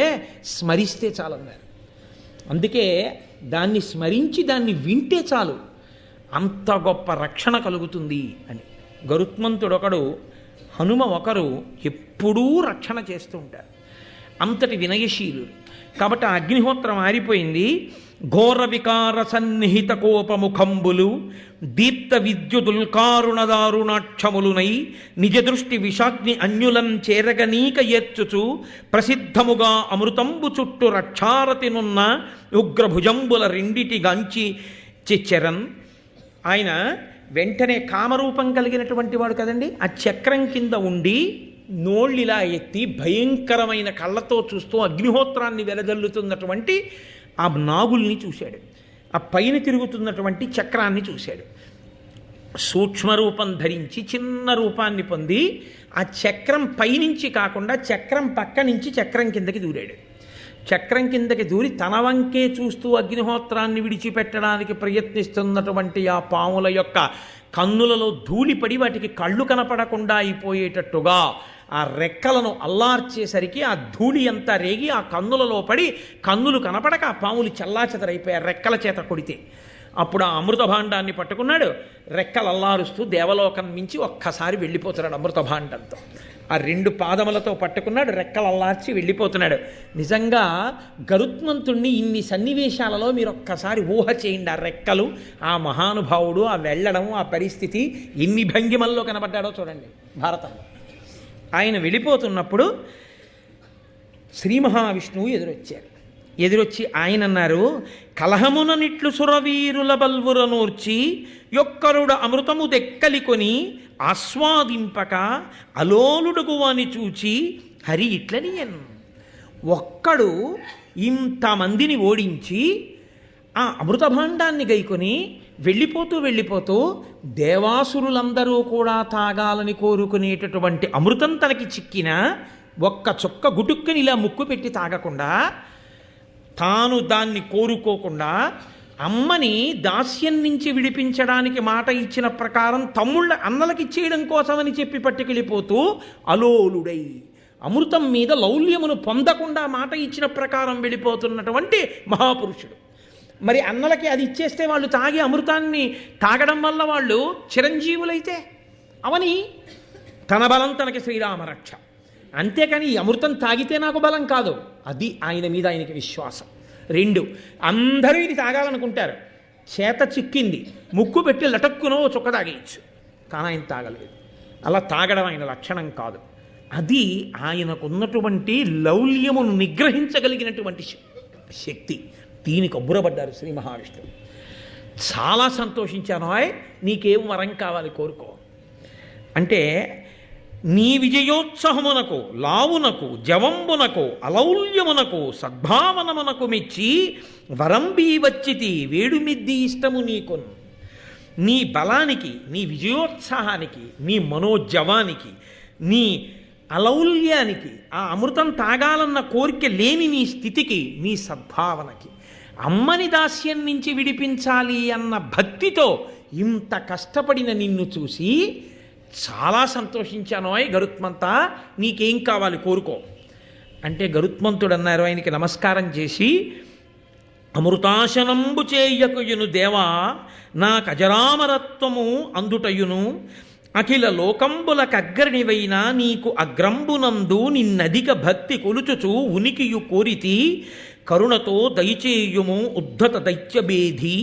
స్మరిస్తే చాలన్నారు. అందుకే దాన్ని స్మరించి దాన్ని వింటే చాలు, అంత గొప్ప రక్షణ కలుగుతుంది అని. గరుత్మంతుడొకడు, హనుమ ఒకరు ఎప్పుడూ రక్షణ చేస్తూ ఉంటారు. అంతటి వినయశీలుడు. కాబట్టి ఆ అగ్నిహోత్రం ఆరిపోయింది. ఘోర వికార సన్నిహిత కోపముఖంబులు దీప్త విద్యుదుల్కారుణదారుణాక్షములునై నిజ దృష్టి విషాగ్ని అన్యులం చేరగనీక ఏర్చుచు ప్రసిద్ధముగా అమృతంబు చుట్టూ రక్షారతినున్న ఉగ్రభుజంబుల రెండిటి గాంచి చిచ్చరన్. ఆయన వెంటనే కామరూపం కలిగినటువంటి వాడు కదండి. ఆ చక్రం కింద ఉండి నోళ్ళిలా ఎత్తి భయంకరమైన కళ్ళతో చూస్తూ అగ్నిహోత్రాన్ని వెలజల్లుతున్నటువంటి ఆ నాగుల్ని చూశాడు. ఆ పైన తిరుగుతున్నటువంటి చక్రాన్ని చూశాడు. సూక్ష్మరూపం ధరించి చిన్న రూపాన్ని పొంది ఆ చక్రం పైనుంచి కాకుండా చక్రం పక్క నుంచి చక్రం కిందకి దూరాడు. చక్రం కిందకి దూరి తన వంకే చూస్తూ అగ్నిహోత్రాన్ని విడిచిపెట్టడానికి ప్రయత్నిస్తున్నటువంటి ఆ పాముల యొక్క కన్నులలో ధూళిపడి వాటికి కళ్ళు కనపడకుండా అయిపోయేటట్టుగా ఆ రెక్కలను అల్లార్చేసరికి ఆ ధూళి అంతా రేగి ఆ కన్నులలో పడి కన్నులు కనపడక ఆ పాములు చల్లాచెదరైపోయారు రెక్కల చేత కొడితే. అప్పుడు ఆ అమృత భాండాన్ని పట్టుకున్నాడు. రెక్కలు అల్లారుస్తూ దేవలోకం మించి ఒక్కసారి వెళ్ళిపోతున్నాడు అమృత భాండంతో. ఆ రెండు పాదములతో పట్టుకున్నాడు, రెక్కలు అల్లార్చి వెళ్ళిపోతున్నాడు. నిజంగా గరుత్మంతుణ్ణి ఇన్ని సన్నివేశాలలో మీరు ఒక్కసారి ఊహ చేయండి. ఆ రెక్కలు, ఆ మహానుభావుడు, ఆ వెళ్ళడం, ఆ పరిస్థితి ఎన్ని భంగిమల్లో కనబడ్డాడో చూడండి భారతంలో. ఆయన వెళ్ళిపోతున్నప్పుడు శ్రీ మహావిష్ణువు ఎదురొచ్చి ఆయన అన్నారు, కలహముననిట్లు సురవీరుల బల్వురనూర్చి యొక్కరుడ అమృతము దెక్కలికొని ఆస్వాదింపక అలోలుడుగు అని చూచి హరి ఇట్లనియన్. ఒక్కడు ఇంతమందిని ఓడించి ఆ అమృత భాండాన్ని గైకొని వెళ్ళిపోతూ దేవాసురులందరూ కూడా తాగాలని కోరుకునేటటువంటి అమృతం తనకి చిక్కిన ఒక్క చుక్క గుటుక్కని ఇలా ముక్కు పెట్టి తాగకుండా, తాను దాన్ని కోరుకోకుండా అమ్మని దాస్యం నుంచి విడిపించడానికి మాట ఇచ్చిన ప్రకారం తమ్ముళ్ళ అన్నలకి ఇచ్చేయడం కోసమని చెప్పి పట్టుకెళ్ళిపోతూ అలోలుడై అమృతం మీద లౌల్యమును పొందకుండా మాట ఇచ్చిన ప్రకారం వెళ్ళిపోతున్నటువంటి మహాపురుషుడు. మరి అన్నలకి అది ఇచ్చేస్తే వాళ్ళు తాగి అమృతాన్ని తాగడం వల్ల వాళ్ళు చిరంజీవులైతే అవని తన బలం తనకి శ్రీరామరక్ష. అంతేకాని ఈ అమృతం తాగితే నాకు బలం కాదు. అది ఆయన మీద ఆయనకి విశ్వాసం. రెండు, అందరూ ఇది తాగాలనుకుంటారు, చేత చిక్కింది, ముక్కు పెట్టి లటక్కునో చుక్క తాగేయచ్చు, కానీ ఆయన తాగలేదు. అలా తాగడం ఆయన లక్షణం కాదు. అది ఆయనకున్నటువంటి లౌల్యమును నిగ్రహించగలిగినటువంటి శక్తి. దీనికి అబ్బురపడ్డారు శ్రీ మహావిష్ణువు. చాలా సంతోషించాను. నీకేం వరం కావాలి కోరుకో అంటే, నీ విజయోత్సహమునకు లావునకు జవంబునకు అలౌల్యమునకు సద్భావనమునకు మెచ్చి వరంబీ వచ్చితి వేడుమిద్ది ఇష్టము నీకున్. నీ బలానికి, నీ విజయోత్సాహానికి, నీ మనోజవానికి, నీ అలౌల్యానికి, ఆ అమృతం తాగాలన్న కోరిక లేని నీ స్థితికి, నీ సద్భావనకి, అమ్మని దాస్యం నుంచి విడిపించాలి అన్న భక్తితో ఇంత కష్టపడిన నిన్ను చూసి చాలా సంతోషించాను. గరుత్మంతా, నీకేం కావాలి కోరుకో అంటే, గరుత్మంతుడు అన్నారు ఆయనకి నమస్కారం చేసి, అమృతాశనంబు చేయకుయును దేవా నాకు అజరామరత్వము అందుటయును అఖిల లోకంబుల కగ్గరినివైనా నీకు అగ్రంబునందు నిన్నధిక భక్తి కొలుచుచు ఉనికియు కోరితి కరుణతో దయచేయుము ఉద్ధత దైత్యభేది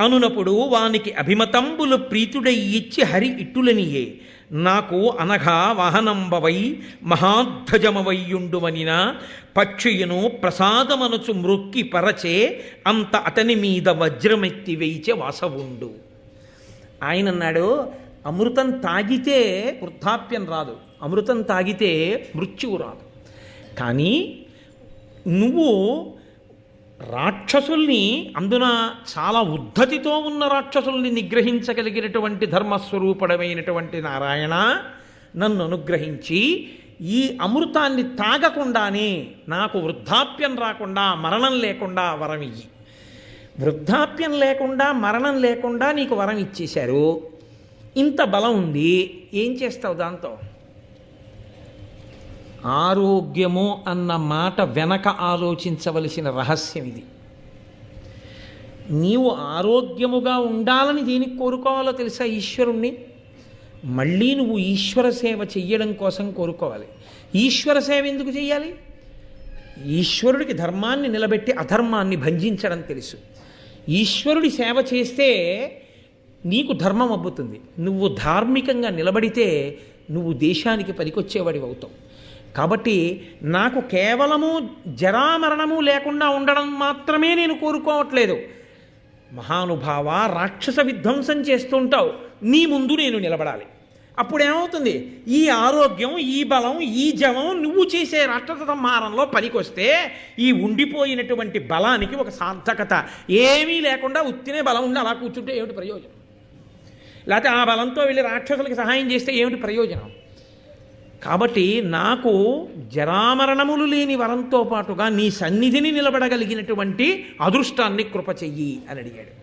అనునప్పుడు వానికి అభిమతంబులు ప్రీతుడై ఇచ్చి హరి ఇట్టులనియే నాకు అనఘా వాహనంబవై మహాధ్వజమవయ్యుండువనిన పక్షియును ప్రసాదమనుచు మృక్కి పరచే అంత అతని మీద వజ్రమెత్తి వేయిచే వాసవుండు. ఆయన అన్నాడు, అమృతం తాగితే వృద్ధాప్యం రాదు, అమృతం తాగితే మృత్యువు రాదు. కానీ నువ్వు రాక్షసుల్ని, అందున చాలా ఉద్ధతితో ఉన్న రాక్షసుల్ని నిగ్రహించగలిగినటువంటి ధర్మస్వరూపడమైనటువంటి నారాయణ, నన్ను అనుగ్రహించి ఈ అమృతాన్ని తాగకుండానే నాకు వృద్ధాప్యం రాకుండా, మరణం లేకుండా వరం ఇయ్యి. వృద్ధాప్యం లేకుండా, మరణం లేకుండా నీకు వరం ఇచ్చేశారు. ఇంత బలం ఉంది, ఏం చేస్తావు దాంతో? ఆరోగ్యము అన్న మాట వెనక ఆలోచించవలసిన రహస్యం ఇది. నీవు ఆరోగ్యముగా ఉండాలని దేనికి కోరుకోవాలో తెలుసా? ఈశ్వరుణ్ణి. మళ్ళీ నువ్వు ఈశ్వర సేవ చెయ్యడం కోసం కోరుకోవాలి. ఈశ్వర సేవ ఎందుకు చెయ్యాలి? ఈశ్వరుడికి ధర్మాన్ని నిలబెట్టి అధర్మాన్ని భంజించడం తెలుసు. ఈశ్వరుడి సేవ చేస్తే నీకు ధర్మం అబ్బుతుంది. నువ్వు ధార్మికంగా నిలబడితే నువ్వు దేశానికి పనికొచ్చేవాడివి అవుతావు. కాబట్టి నాకు కేవలము జరామరణము లేకుండా ఉండడం మాత్రమే నేను కోరుకోవట్లేదు. మహానుభావ, రాక్షస విధ్వంసం చేస్తుంటావు, నీ ముందు నేను నిలబడాలి. అప్పుడు ఏమవుతుంది? ఈ ఆరోగ్యం, ఈ బలం, ఈ జవం నువ్వు చేసే రాక్షస సంహారంలో పనికొస్తే ఈ ఉండిపోయినటువంటి బలానికి ఒక సార్థకత. ఏమీ లేకుండా ఉత్తినే బలం ఉండి అలా కూర్చుంటే ఏమిటి ప్రయోజనం? లేకపోతే ఆ బలంతో వెళ్ళి రాక్షసులకి సహాయం చేస్తే ఏమిటి ప్రయోజనం? కాబట్టి నాకు జరామరణములు లేని వరంతో పాటుగా నీ సన్నిధిని నిలబడగలిగినటువంటి అదృష్టాన్ని కృప చెయ్యి అని అడిగాడు.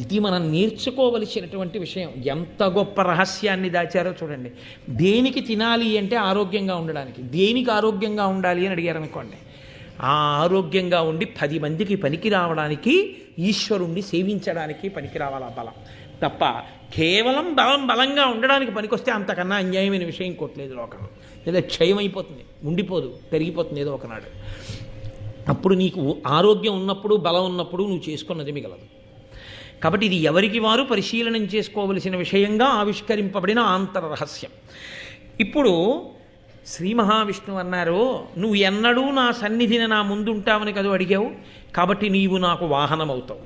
ఇది మనం నేర్చుకోవలసినటువంటి విషయం. ఎంత గొప్ప రహస్యాన్ని దాచారో చూడండి. దేనికి తినాలి అంటే ఆరోగ్యంగా ఉండడానికి. దేనికి ఆరోగ్యంగా ఉండాలి అని అడిగారు అనుకోండి, ఆ ఆరోగ్యంగా ఉండి 10 మందికి పనికి రావడానికి, ఈశ్వరుణ్ణి సేవించడానికి పనికి రావాలి ఆ బలం. తప్ప కేవలం బలంగా ఉండడానికి పనికొస్తే అంతకన్నా అన్యాయమైన విషయం ఇంకోట్లేదు లోకంలో. లేదా క్షయమైపోతుంది, ఉండిపోదు, పెరిగిపోతుంది ఏదో ఒకనాడు. అప్పుడు నీకు ఆరోగ్యం ఉన్నప్పుడు, బలం ఉన్నప్పుడు నువ్వు చేసుకున్నది మిగలదు. కాబట్టి ఇది ఎవరికి వారు పరిశీలనం చేసుకోవలసిన విషయంగా ఆవిష్కరింపబడిన ఆంతర రహస్యం. ఇప్పుడు శ్రీ మహావిష్ణువు అన్నారు, నువ్వు ఎన్నడూ నా సన్నిధిని నా ముందుంటావని కదా అడిగావు, కాబట్టి నీవు నాకు వాహనం అవుతావు.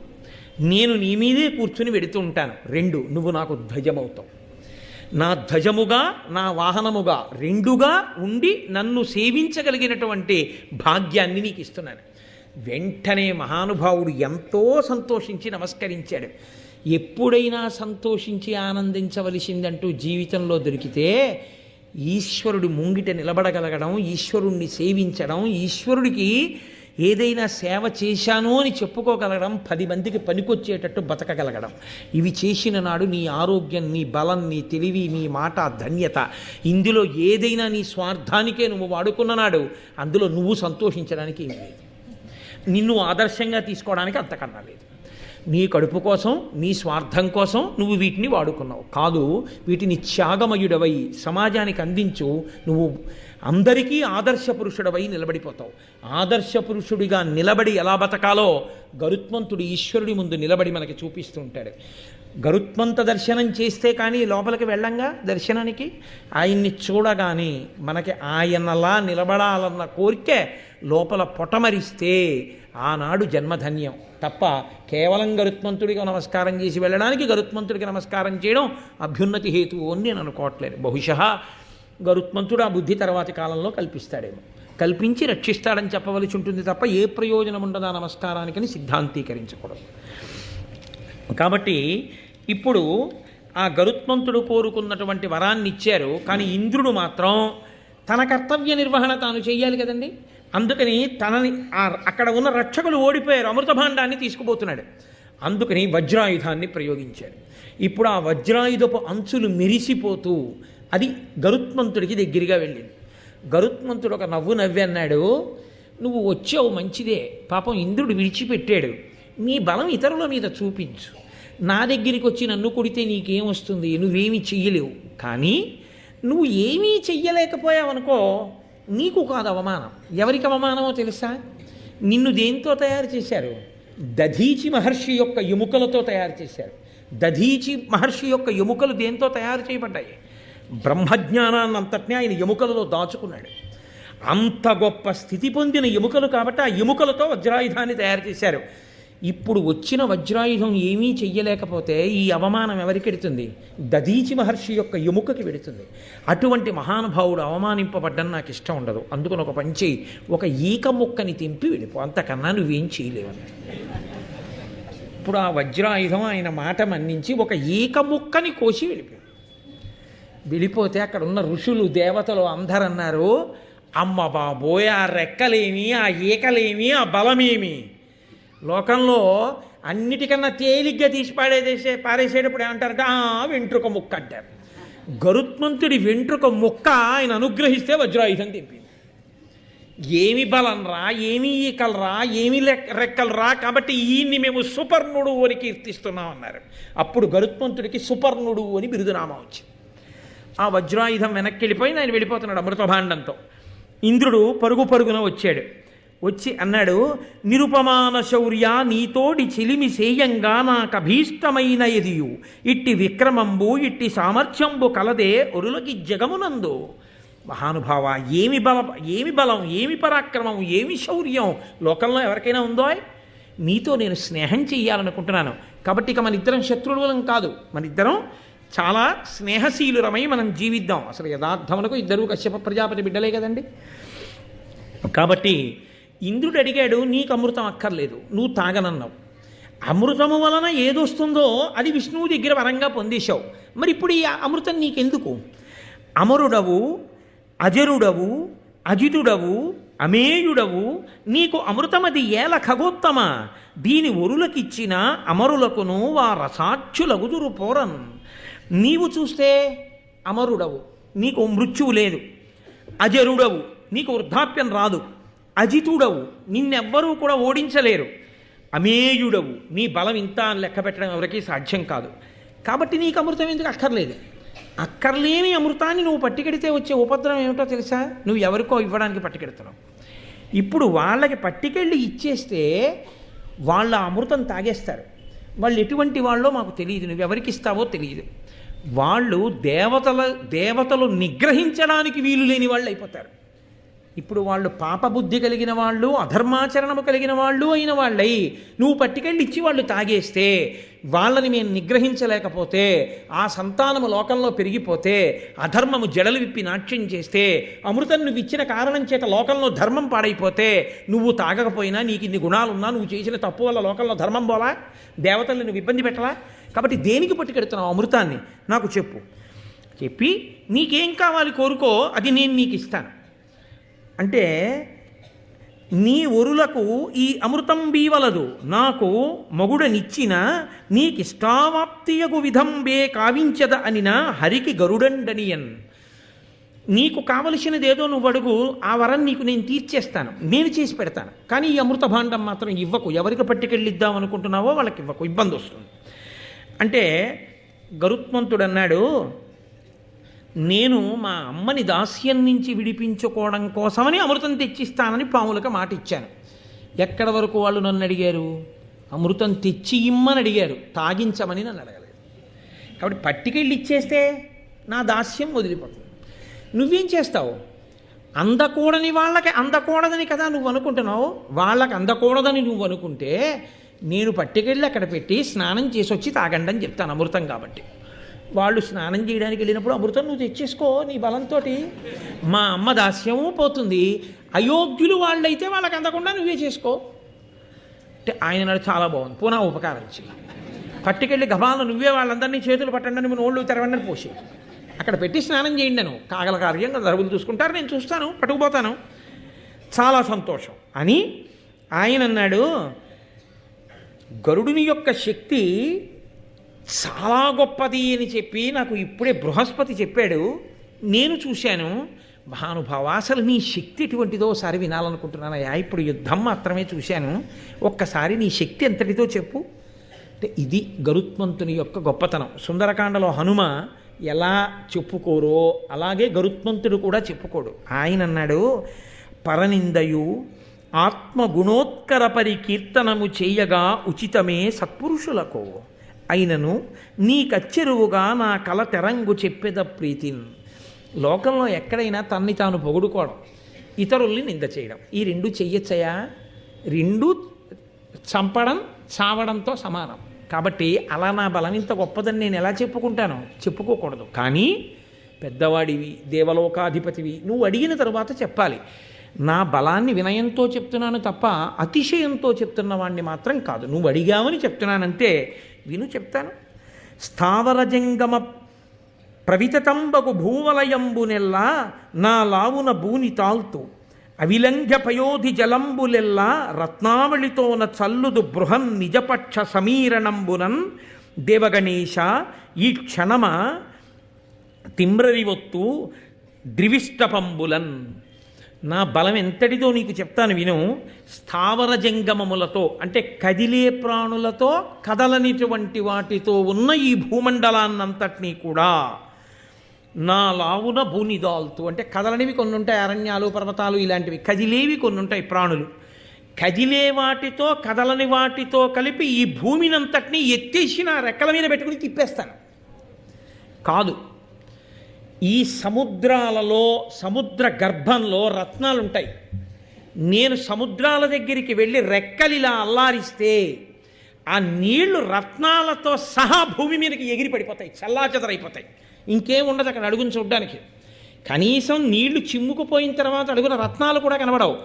నేను నీ మీదే కూర్చుని వెడుతూ ఉంటాను. 2, నువ్వు నాకు ధ్వజమవుతావు. నా ధ్వజముగా, నా వాహనముగా, 2గా ఉండి నన్ను సేవించగలిగినటువంటి భాగ్యాన్ని నీకు ఇస్తున్నాను. వెంటనే మహానుభావుడు ఎంతో సంతోషించి నమస్కరించాడు. ఎప్పుడైనా సంతోషించి ఆనందించవలసిందంటూ జీవితంలో దొరికితే ఈశ్వరుడి ముంగిట నిలబడగలగడం, ఈశ్వరుణ్ణి సేవించడం, ఈశ్వరుడికి ఏదైనా సేవ చేశాను అని చెప్పుకోగలగడం, 10 మందికి పనికొచ్చేటట్టు బతకగలగడం. ఇవి చేసిన నాడు నీ ఆరోగ్యం, నీ బలం, నీ తెలివి, నీ మాట, ధన్యత, ఇందులో ఏదైనా నీ స్వార్థానికే నువ్వు వాడుకున్న నాడు అందులో నువ్వు సంతోషించడానికి ఏం లేదు. నిన్ను ఆదర్శంగా తీసుకోవడానికి అంతకన్నా లేదు. నీ కడుపు కోసం, నీ స్వార్థం కోసం నువ్వు వీటిని వాడుకున్నావు కాదు. వీటిని త్యాగమయుడవై సమాజానికి అందించు. నువ్వు అందరికీ ఆదర్శ పురుషుడవై నిలబడిపోతావు. ఆదర్శ పురుషుడిగా నిలబడి ఎలా బతకాలో గరుత్మంతుడు ఈశ్వరుడి ముందు నిలబడి మనకి చూపిస్తూ ఉంటాడు. గరుత్మంత దర్శనం చేస్తే కానీ లోపలికి వెళ్ళంగా దర్శనానికి, ఆయన్ని చూడగానే మనకి ఆయనలా నిలబడాలన్న కోరికే లోపల పొటమరిస్తే ఆనాడు జన్మధన్యం. తప్ప కేవలం గరుత్మంతుడికి నమస్కారం చేసి వెళ్ళడానికి గరుత్మంతుడికి నమస్కారం చేయడం అభ్యున్నతి హేతువు అని నేను అనుకోవట్లేదు. బహుశः గరుత్మంతుడు ఆ బుద్ధి తర్వాతి కాలంలో కల్పిస్తాడేమో, కల్పించి రక్షిస్తాడని చెప్పవలసి ఉంటుంది తప్ప ఏ ప్రయోజనం ఉండదు ఆ నమస్కారానికని సిద్ధాంతీకరించకూడదు. కాబట్టి ఇప్పుడు ఆ గరుత్మంతుడు కోరుకున్నటువంటి వరాన్ని ఇచ్చారు. కానీ ఇంద్రుడు మాత్రం తన కర్తవ్య నిర్వహణ తాను చేయాలి కదండి. అందుకని తనని అక్కడ ఉన్న రక్షకులు ఓడిపోయారు, అమృత భాండాన్ని తీసుకుపోతున్నాడు. అందుకని వజ్రాయుధాన్ని ప్రయోగించాడు. ఇప్పుడు ఆ వజ్రాయుధపు అంచులు మెరిసిపోతూ అది గరుత్మంతుడికి దగ్గరగా వెళ్ళింది. గరుత్మంతుడు ఒక నవ్వు నవ్వి అన్నాడు, నువ్వు వచ్చావు మంచిదే, పాపం ఇంద్రుడు విడిచిపెట్టాడు, నీ బలం ఇతరుల మీద చూపించు. నా దగ్గరికి వచ్చి నన్ను కొడితే నీకేం వస్తుంది? నువ్వేమీ చెయ్యలేవు. కానీ నువ్వు ఏమీ చెయ్యలేకపోయావనుకో నీకు కాదు అవమానం. ఎవరికి అవమానమో తెలుసా? నిన్ను దేంతో తయారు చేశారు? దధీచి మహర్షి యొక్క ఎముకలతో తయారు చేశారు. దధీచి మహర్షి యొక్క ఎముకలు దేంతో తయారు చేయబడ్డాయి? బ్రహ్మజ్ఞానాన్ని అంతటినీ ఆయన ఎముకలలో దాచుకున్నాడు. అంత గొప్ప స్థితి పొందిన ఎముకలు కాబట్టి ఆ ఎముకలతో వజ్రాయుధాన్ని తయారు చేశారు. ఇప్పుడు వచ్చిన వజ్రాయుధం ఏమీ చెయ్యలేకపోతే ఈ అవమానం ఎవరికి వెడుతుంది? దధీచి మహర్షి యొక్క ఎముకకి వెడుతుంది. అటువంటి మహానుభావుడు అవమానింపబడ్డం నాకు ఇష్టం ఉండదు. అందుకని ఒక పంచి, ఒక ఈక ముక్కని తెంపి వెళ్ళిపో, అంతకన్నా నువ్వేం చేయలేవని. ఇప్పుడు ఆ వజ్రాయుధం ఆయన మాట మన్నించి ఒక ఈక ముక్కని కోసి వెళ్ళిపోతే అక్కడ ఉన్న ఋషులు, దేవతలు అందరూ అన్నారు, అమ్మ బాబోయ్, ఆ రెక్కలేమి, ఆ ఈకలేమి, ఆ బలమేమి. లోకంలో అన్నిటికన్నా తేలిగ్గా తీసి పారేసేటప్పుడు ఏమంటారంటే వెంట్రుక ముక్క అంటారు. గరుత్మంతుడి వెంట్రుక ముక్క ఆయన అనుగ్రహిస్తే వజ్రాయుధం తెంపింది. ఏమి బలం రా, ఏమి ఈకలు రా, ఏమి రెక్కలు రా, కాబట్టి ఈయన్ని మేము సుపర్ణుడు అని కీర్తిస్తున్నాం అన్నారు. అప్పుడు గరుత్మంతుడికి సుపర్ణుడు అని బిరుదునామా వచ్చింది. ఆ వజ్రాయుధం వెనక్కి వెళ్ళిపోయి ఆయన వెళ్ళిపోతున్నాడు అమృతభాండంతో. ఇంద్రుడు పరుగు పరుగున వచ్చాడు. వచ్చి అన్నాడు, నిరుపమాన శౌర్య నీతోడి చిలిమి సేయంగా నాకభీష్టమైన ఎదియు ఇట్టి విక్రమంబు ఇట్టి సామర్థ్యంబు కలదే ఒరులకి జగమునందు. మహానుభావ, ఏమి బలం, ఏమి పరాక్రమం, ఏమి శౌర్యం లోకంలో ఎవరికైనా ఉందో? నీతో నేను స్నేహం చెయ్యాలనుకుంటున్నాను. కాబట్టి ఇక మన ఇద్దరం శత్రువులం కాదు, మన ఇద్దరం చాలా స్నేహశీలురమై మనం జీవిద్దాం. అసలు యథార్థమునకు ఇద్దరు కశ్యప ప్రజాపతి బిడ్డలే కదండి. కాబట్టి ఇంద్రుడు అడిగాడు, నీకు అమృతం అక్కర్లేదు, నువ్వు తాగనన్నావు. అమృతము వలన ఏదొస్తుందో అది విష్ణువు దగ్గర వరంగా పొందేశావు. మరి ఇప్పుడు ఈ అమృతం నీకెందుకు? అమరుడవు, అజరుడవు, అజితుడవు, అమేయుడవు, నీకు అమృతమది ఏల ఖగోత్తమ. దీని ఒరులకిచ్చిన అమరులకును వారసాక్షులగుదురు పోరన్. నీవు చూస్తే అమరుడవు, నీకు మృత్యువు లేదు. అజరుడవు, నీకు వృద్ధాప్యం రాదు. అజితుడవు, నిన్నెవ్వరూ కూడా ఓడించలేరు. అమేయుడవు, నీ బలం ఇంత అని లెక్క పెట్టడం ఎవరికీ సాధ్యం కాదు. కాబట్టి నీకు అమృతం ఎందుకు అక్కర్లేదు. అక్కర్లేని అమృతాన్ని నువ్వు పట్టుకెడితే వచ్చే ఉపద్రవం ఏమిటో తెలుసా? నువ్వు ఎవరికో ఇవ్వడానికి పట్టుకెడుతున్నావు. ఇప్పుడు వాళ్ళకి పట్టుకెళ్ళి ఇచ్చేస్తే వాళ్ళ అమృతం తాగేస్తారు. వాళ్ళు ఎటువంటి వాళ్ళో మాకు తెలియదు, నువ్వు ఎవరికి ఇస్తావో తెలియదు. వాళ్ళు దేవతలు నిగ్రహించడానికి వీలు లేని వాళ్ళు అయిపోతారు. ఇప్పుడు వాళ్ళు పాపబుద్ధి కలిగిన వాళ్ళు, అధర్మాచరణము కలిగిన వాళ్ళు అయిన వాళ్ళై నువ్వు పట్టుకెళ్ళి ఇచ్చి వాళ్ళు తాగేస్తే, వాళ్ళని మేము నిగ్రహించలేకపోతే, ఆ సంతానము లోకంలో పెరిగిపోతే, అధర్మము జడలు విప్పి నాట్యం చేస్తే, అమృతం నువ్వు ఇచ్చిన కారణం చేత లోకంలో ధర్మం పాడైపోతే, నువ్వు తాగకపోయినా నీకు ఇన్ని గుణాలున్నా నువ్వు చేసిన తప్పు వల్ల లోకంలో ధర్మం పోలా, దేవతల్ని నువ్వు ఇబ్బంది పెట్టలా. కాబట్టి దేనికి పట్టుకెడుతున్నావు అమృతాన్ని నాకు చెప్పు. చెప్పి నీకేం కావాలి కోరుకో, అది నేను నీకు ఇస్తాను అంటే, నీ ఒరులకు ఈ అమృతం బీవలదు, నాకు మగుడనిచ్చిన నీకిష్టావాప్తియగు విధంబే కావించద అనిన హరికి గరుడండనియన్. నీకు కావలసినదేదో నువ్వు అడుగు, ఆ వరం నీకు నేను తీర్చేస్తాను, నేను చేసి పెడతాను. కానీ ఈ అమృత భాండం మాత్రం ఇవ్వకు, ఎవరికి పట్టుకెళ్ళిద్దాం అనుకుంటున్నావో వాళ్ళకి ఇవ్వకు, ఇబ్బంది వస్తుంది అంటే. గరుత్మంతుడు అన్నాడు, నేను మా అమ్మని దాస్యం నుంచి విడిపించుకోవడం కోసమని అమృతం తెచ్చిస్తానని పాములకు మాట ఇచ్చాను. ఎక్కడి వరకు వాళ్ళు నన్ను అడిగారు? అమృతం తెచ్చి ఇమ్మని అడిగారు, తాగించమని నన్ను అడగలేదు. కాబట్టి పట్టుకెళ్ళి ఇచ్చేస్తే నా దాస్యం వదిలిపోతుంది. నువ్వేం చేస్తావు? అందకూడని వాళ్ళకి అందకూడదని కదా నువ్వు అనుకుంటున్నావు. వాళ్ళకి అందకూడదని నువ్వు అనుకుంటే నేను పట్టుకెళ్ళి అక్కడ పెట్టి స్నానం చేసి వచ్చి తాగండి అని చెప్తాను, అమృతం కాబట్టి. వాళ్ళు స్నానం చేయడానికి వెళ్ళినప్పుడు అమృతం నువ్వు తెచ్చేసుకో నీ బలంతో. మా అమ్మ దాస్యము పోతుంది. అయోగ్యులు వాళ్ళైతే వాళ్ళకి అందకుండా నువ్వే చేసుకో అంటే ఆయన నాడు చాలా బాగుంది. పూనా ఉపకారం చేయి, పట్టుకెళ్ళి గబాలను నువ్వే వాళ్ళందరినీ చేతులు పట్టండి, నువ్వు నోళ్ళు తెరవండి పోసి అక్కడ పెట్టి స్నానం చేయండి. నేను కాగల కార్యంగా దరువులు చూసుకుంటారు, నేను చూస్తాను, పట్టుకుపోతాను, చాలా సంతోషం అని ఆయన అన్నాడు. గరుడుని యొక్క శక్తి చాలా గొప్పది అని చెప్పి నాకు ఇప్పుడే బృహస్పతి చెప్పాడు. నేను చూశాను. మహానుభావ, అసలు నీ శక్తి ఎటువంటిదో ఒకసారి వినాలనుకుంటున్నానయ్యా. ఇప్పుడు యుద్ధం మాత్రమే చూశాను, ఒక్కసారి నీ శక్తి ఎంతటిదో చెప్పు అంటే. ఇది గరుత్మంతుని యొక్క గొప్పతనం. సుందరకాండలో హనుమ ఎలా చెప్పుకోరో అలాగే గరుత్మంతుడు కూడా చెప్పుకోడు. ఆయన అన్నాడు, పరనిందయు ఆత్మగుణోత్కర పరికీర్తనము చేయగా ఉచితమే సత్పురుషులకు అయినను నీ కచ్చెరువుగా నా కల తెరంగు చెప్పేద ప్రీతిన్. లోకంలో ఎక్కడైనా తన్ని తాను పొగుడుకోవడం, ఇతరుల్ని నింద చేయడం, ఈ రెండు చెయ్యొచ్చయా? రెండు చంపడం చావడంతో సమానం. కాబట్టి అలా నా బలం ఇంత గొప్పదని నేను ఎలా చెప్పుకుంటాను? చెప్పుకోకూడదు. కానీ పెద్దవాడివి, దేవలోకాధిపతివి, నువ్వు అడిగిన తరువాత చెప్పాలి. నా బలాన్ని వినయంతో చెప్తున్నాను తప్ప అతిశయంతో చెప్తున్న వాడిని మాత్రం కాదు. నువ్వు అడిగావని చెప్తున్నానంతే, విను చెప్తాను. స్థావర జంగమ ప్రవితతంబగు భూవలయంబునెల్లా నా లావున భూని తాల్తు అవిలంఘ్య పయోధి జలంబులెల్లా రత్నావళితోన చల్లుదు బృహన్ నిజపక్ష సమీరణంబునన్ దేవగణేశ ఈ క్షణమ తిమ్రరివొత్తు ద్రివిష్టపంబులన్. నా బలం ఎంతటిదో నీకు చెప్తాను విను. స్థావర జంగమములతో అంటే కదిలే ప్రాణులతో కదలనిటువంటి వాటితో ఉన్న ఈ భూమండలాన్నంతటినీ కూడా నా లావున భూనిదాల్తూ అంటే కదలనివి కొన్ని ఉంటాయి, అరణ్యాలు పర్వతాలు ఇలాంటివి. కదిలేవి కొన్ని ఉంటాయి ప్రాణులు. కదిలే వాటితో కదలని వాటితో కలిపి ఈ భూమినంతటినీ ఎత్తేసి నా రెక్కల మీద పెట్టుకుని తిప్పేస్తాను. కాదు, ఈ సముద్రాలలో సముద్ర గర్భంలో రత్నాలు ఉంటాయి. నేను సముద్రాల దగ్గరికి వెళ్ళి రెక్కలిలా అల్లారిస్తే ఆ నీళ్లు రత్నాలతో సహా భూమి మీదకి ఎగిరి పడిపోతాయి, చల్లాచెదరైపోతాయి. ఇంకేం ఉండదు అక్కడ అడుగుని చూడ్డానికి. కనీసం నీళ్లు చిమ్ముకుపోయిన తర్వాత అడుగున రత్నాలు కూడా కనబడవు,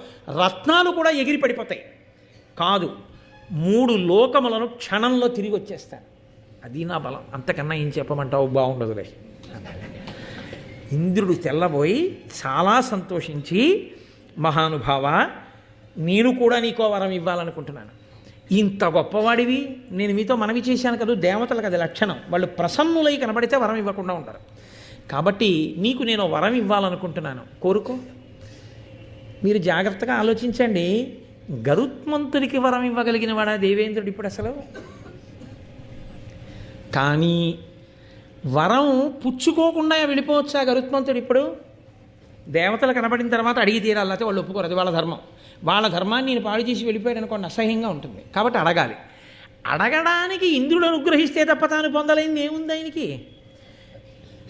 రత్నాలు కూడా ఎగిరి పడిపోతాయి. కాదు, 3 లోకములను క్షణంలో తిరిగి వచ్చేస్తాను. అది నా బలం, అంతకన్నా ఏం చెప్పమంటావు, బాగుండదులే అన్నాడు. ఇంద్రుడు తెల్లబోయి చాలా సంతోషించి, మహానుభావ, నేను కూడా నీకో వరం ఇవ్వాలనుకుంటున్నాను. ఇంత గొప్పవాడివి, నేను మీతో మనవి చేశాను కదా, దేవతలకు అది లక్షణం, వాళ్ళు ప్రసన్నులై కనబడితే వరం ఇవ్వకుండా ఉంటారు. కాబట్టి నీకు నేను వరం ఇవ్వాలనుకుంటున్నాను, కోరుకో. మీరు జాగ్రత్తగా ఆలోచించండి, గరుత్మంతుడికి వరం ఇవ్వగలిగిన వాడా దేవేంద్రుడు ఇప్పుడు అసలు? కానీ వరం పుచ్చుకోకుండా వెళ్ళిపోవచ్చా గరుత్మంతుడు ఇప్పుడు? దేవతలు కనబడిన తర్వాత అడిగి తీరాలి, అయితే వాళ్ళు ఒప్పుకోరు, అది వాళ్ళ ధర్మం. వాళ్ళ ధర్మాన్ని నేను పాడు చేసి వెళ్ళిపోయాడు అనుకోండి, అసహ్యంగా ఉంటుంది. కాబట్టి అడగాలి. అడగడానికి ఇంద్రుడు అనుగ్రహిస్తే తప్ప తాను పొందలేనిది ఏముంది ఆయనకి?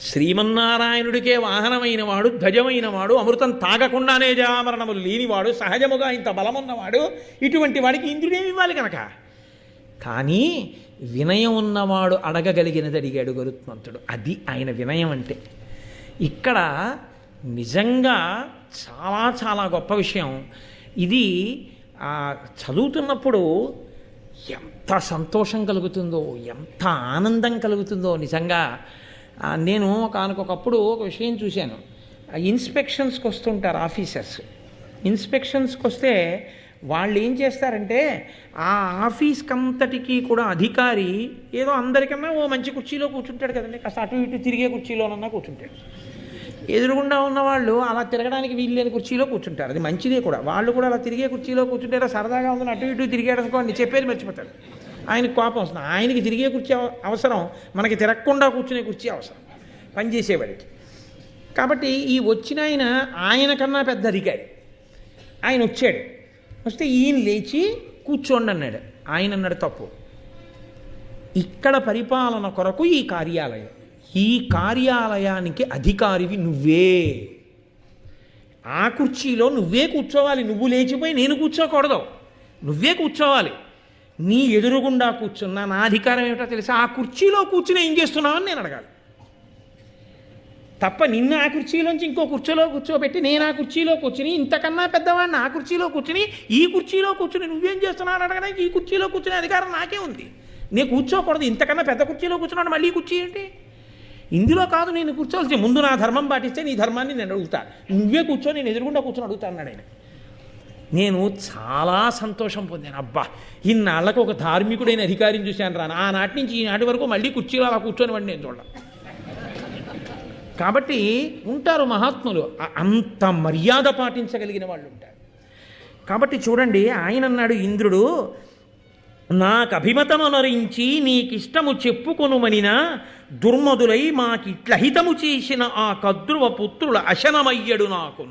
శ్రీమన్నారాయణుడికే వాహనమైన వాడు, ధ్వజమైన వాడు, అమృతం తాగకుండానే జరామరణములు లేనివాడు, సహజముగా ఇంత బలమున్నవాడు, ఇటువంటి వాడికి ఇంద్రుడేమి ఇవ్వాలి కనుక. కానీ వినయం ఉన్నవాడు అడగగలిగినది అడిగాడు గరుత్మంతుడు. అది ఆయన వినయం అంటే. ఇక్కడ నిజంగా చాలా చాలా గొప్ప విషయం ఇది. చదువుతున్నప్పుడు ఎంత సంతోషం కలుగుతుందో, ఎంత ఆనందం కలుగుతుందో నిజంగా. నేను ఒకనకొకప్పుడు ఒక విషయం చూశాను. ఇన్స్పెక్షన్స్కి వస్తుంటారు ఆఫీసర్స్. ఇన్స్పెక్షన్స్కి వస్తే వాళ్ళు ఏం చేస్తారంటే, ఆ ఆఫీస్కి అంతటికీ కూడా అధికారి ఏదో అందరికన్నా ఓ మంచి కుర్చీలో కూర్చుంటాడు కదండి, కాస్త అటు ఇటు తిరిగే కుర్చీలోనన్నా కూర్చుంటాడు. ఎదురుగుండా ఉన్నవాళ్ళు అలా తిరగడానికి వీలు లేని కుర్చీలో కూర్చుంటారు, అది మంచిదే కూడా. వాళ్ళు కూడా అలా తిరిగే కుర్చీలో కూర్చుంటారో సరదాగా ఉందని అటు ఇటు తిరిగేటనుకోండి, చెప్పేది మర్చిపోతాడు. ఆయనకు కోపం వస్తుంది. ఆయనకి తిరిగే కుర్చీ అవసరం, మనకి తిరగకుండా కూర్చునే కుర్చీ అవసరం పనిచేసేవాడికి. కాబట్టి ఈ వచ్చిన ఆయన కన్నా పెద్ద అధికారి. ఆయన వచ్చాడు, వస్తే ఈయన లేచి కూర్చోండి అన్నాడు. ఆయన అన్నాడు, తప్పు, ఇక్కడ పరిపాలన కొరకు ఈ కార్యాలయం, ఈ కార్యాలయానికి అధికారివి నువ్వే. ఆ కుర్చీలో నువ్వే కూర్చోవాలి, నువ్వు లేచిపోయి నేను కూర్చోకూడదు, నువ్వే కూర్చోవాలి. నీ ఎదురుగుండా కూర్చున్నా నా అధికారం ఏమిటో తెలుసా? ఆ కుర్చీలో కూర్చుని ఏం చేస్తున్నావని నేను అడగాలి తప్ప నిన్ను ఆ కుర్చీలోంచి ఇంకో కుర్చీలో కూర్చోబెట్టి నేను ఆ కుర్చీలో కూర్చుని ఇంతకన్నా పెద్దవాడిని ఆ కుర్చీలో కూర్చుని ఈ కుర్చీలో కూర్చుని నువ్వేం చేస్తున్నావు అని అడగడానికి ఈ కుర్చీలో కూర్చునే అధికారం నాకే ఉంది. నేను కూర్చోకూడదు, ఇంతకన్నా పెద్ద కుర్చీలో కూర్చున్నాడు, మళ్ళీ కుర్చీ ఏంటి? ఇందులో కాదు నేను కూర్చోవలసి, ముందు నా ధర్మం పాటిస్తే నీ ధర్మాన్ని నేను అడుగుతా, నువ్వే కూర్చో, నేను ఎదురుగుండా కూర్చొని అడుగుతా అన్నాడు ఆయన. నేను చాలా సంతోషం పొందాను. అబ్బా, ఇన్నాళ్ళకు ఒక ధార్మికుడైన అధికారిని చూశాను రా. ఆనాటి నుంచి ఈనాటి వరకు మళ్ళీ కుర్చీలో అలా కూర్చొని వాడిని నేను చూడాలి. కాబట్టి ఉంటారు మహాత్ములు, అంత మర్యాద పాటించగలిగిన వాళ్ళు ఉంటారు. కాబట్టి చూడండి, ఆయన అన్నాడు ఇంద్రుడు, నాకు అభిమతమనరించి నీకిష్టము చెప్పుకొనుమనిన దుర్మదులై మాకిట్లహితము చేసిన ఆ కద్రువ పుత్రుల అశనమయ్యడు నాకు.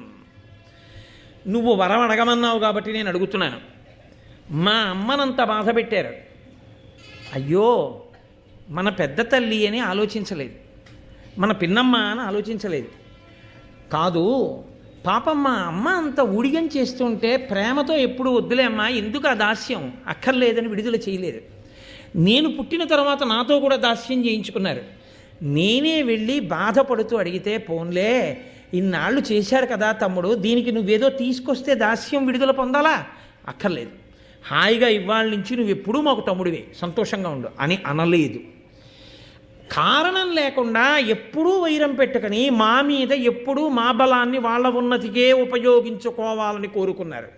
నువ్వు వరం అడగమన్నావు కాబట్టి నేను అడుగుతున్నాను. మా అమ్మనంత బాధ పెట్టారు, అయ్యో మన పెద్ద తల్లి అని ఆలోచించలేదు, మన పిన్నమ్మ అని ఆలోచించలేదు. కాదు పాపం మా అమ్మ అంత ఊడిగం చేస్తుంటే ప్రేమతో ఎప్పుడు వద్దులే అమ్మా, ఎందుకు ఆ దాస్యం, అక్కర్లేదని విడుదల చేయలేదు. నేను పుట్టిన తర్వాత నాతో కూడా దాస్యం చేయించుకున్నారు. నేనే వెళ్ళి బాధపడుతూ అడిగితే, పోన్లే ఇన్నాళ్ళు చేశారు కదా తమ్ముడు, దీనికి నువ్వేదో తీసుకొస్తే దాస్యం విడుదల పొందాలా, అక్కర్లేదు, హాయిగా ఇవాళ నుంచి నువ్వు ఎప్పుడూ మాకు తమ్ముడివే, సంతోషంగా ఉండు అని అనలేదు. కారణం లేకుండా ఎప్పుడూ వైరం పెట్టుకుని మా మీద ఎప్పుడూ మా బలాన్ని వాళ్ళ ఉన్నతికే ఉపయోగించుకోవాలని కోరుకున్నారు.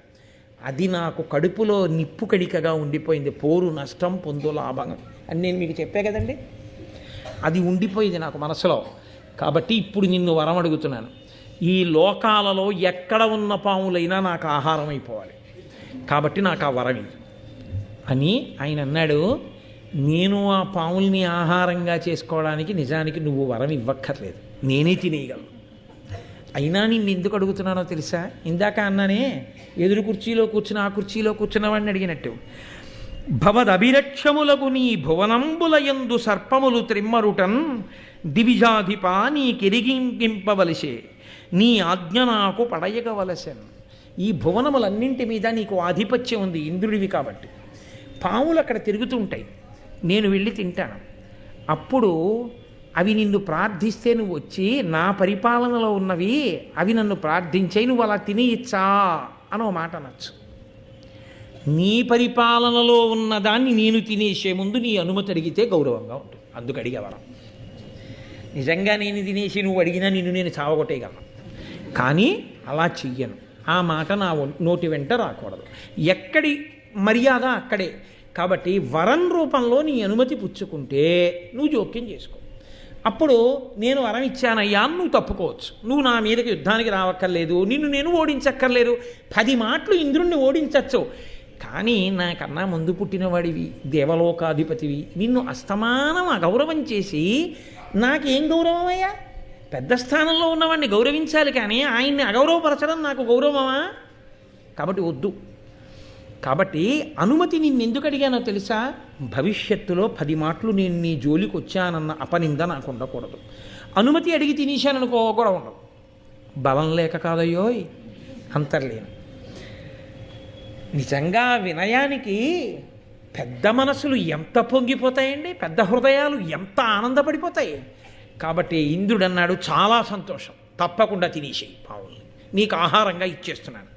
అది నాకు కడుపులో నిప్పు కడికగా ఉండిపోయింది. పోరు నష్టం పొందు లాభం అని నేను మీకు చెప్పే కదండి, అది ఉండిపోయింది నాకు మనసులో. కాబట్టి ఇప్పుడు నిన్ను వరం అడుగుతున్నాను, ఈ లోకాలలో ఎక్కడ ఉన్న పాములైనా నాకు ఆహారం అయిపోవాలి, కాబట్టి నాకు ఆ వరం అని ఆయన అన్నాడు. నేను ఆ పాముల్ని ఆహారంగా చేసుకోవడానికి నిజానికి నువ్వు వరం ఇవ్వక్కర్లేదు, నేనే తినేయగలను. అయినా నిన్ను ఎందుకు అడుగుతున్నానో తెలుసా? ఇందాక అన్నానే, ఎదురు కుర్చీలో కూర్చుని ఆ కుర్చీలో కూర్చున్నవాడిని అడిగినట్టు. భవదభిరక్షములకు నీ భువనంబులయందు సర్పములు త్రిమ్మరుటన్ దివిజాధిప నీ కెరిగింపవలసే, నీ ఆజ్ఞ నాకు పడయగవలసెన్. ఈ భువనములన్నింటి మీద నీకు ఆధిపత్యం ఉంది, ఇంద్రుడివి కాబట్టి. పాములు అక్కడ తిరుగుతుంటాయి, నేను వెళ్ళి తింటాను. అప్పుడు అవి నిన్ను ప్రార్థిస్తే నువ్వు వచ్చి నా పరిపాలనలో ఉన్నవి అవి నన్ను ప్రార్థించే, నువ్వు అలా తినేయచ్చా అనో మాట అనొచ్చు. నీ పరిపాలనలో ఉన్నదాన్ని నేను తినేసే ముందు నీ అనుమతి అడిగితే గౌరవంగా ఉంటుంది. అందుకు అడిగేవరం. నిజంగా నేను తినేసి నువ్వు అడిగినా నిన్ను నేను చావగొట్టేయగలను, కానీ అలా చెయ్యను. ఆ మాట నా నోటి వెంట రాకూడదు. ఎక్కడి మర్యాద అక్కడే. కాబట్టి వరం రూపంలో నీ అనుమతి పుచ్చుకుంటే నువ్వు జోక్యం చేసుకో. అప్పుడు నేను వరం ఇచ్చానయ్యా అని నువ్వు తప్పుకోవచ్చు. నువ్వు నా మీదకి యుద్ధానికి రావక్కర్లేదు, నిన్ను నేను ఓడించక్కర్లేదు. 10 మాటలు ఇంద్రుణ్ణి ఓడించచ్చు. కానీ నాకన్నా ముందు పుట్టినవాడివి, దేవలోకాధిపతివి, నిన్ను అస్తమానం అగౌరవం చేసి నాకేం గౌరవమయ్యా? పెద్ద స్థానంలో ఉన్నవాడిని గౌరవించాలి, కానీ ఆయన్ని అగౌరవపరచడం నాకు గౌరవమా? కాబట్టి వద్దు. కాబట్టి అనుమతి నిన్నెందుకు అడిగానో తెలుసా? భవిష్యత్తులో 10 మాటలు నేను నీ జోలికి వచ్చానన్న అపనింద నాకు ఉండకూడదు. అనుమతి అడిగి తినేశాననుకో కూడా ఉండదు. బలం లేక కాదయ్యోయ్, అంతర్లేను. నిజంగా వినయానికి పెద్ద మనసులు ఎంత పొంగిపోతాయండి, పెద్ద హృదయాలు ఎంత ఆనందపడిపోతాయి. కాబట్టి ఇంద్రుడు అన్నాడు, చాలా సంతోషం, తప్పకుండా తినేసేయి పావుల్ని, నీకు ఆహారంగా ఇచ్చేస్తున్నాను.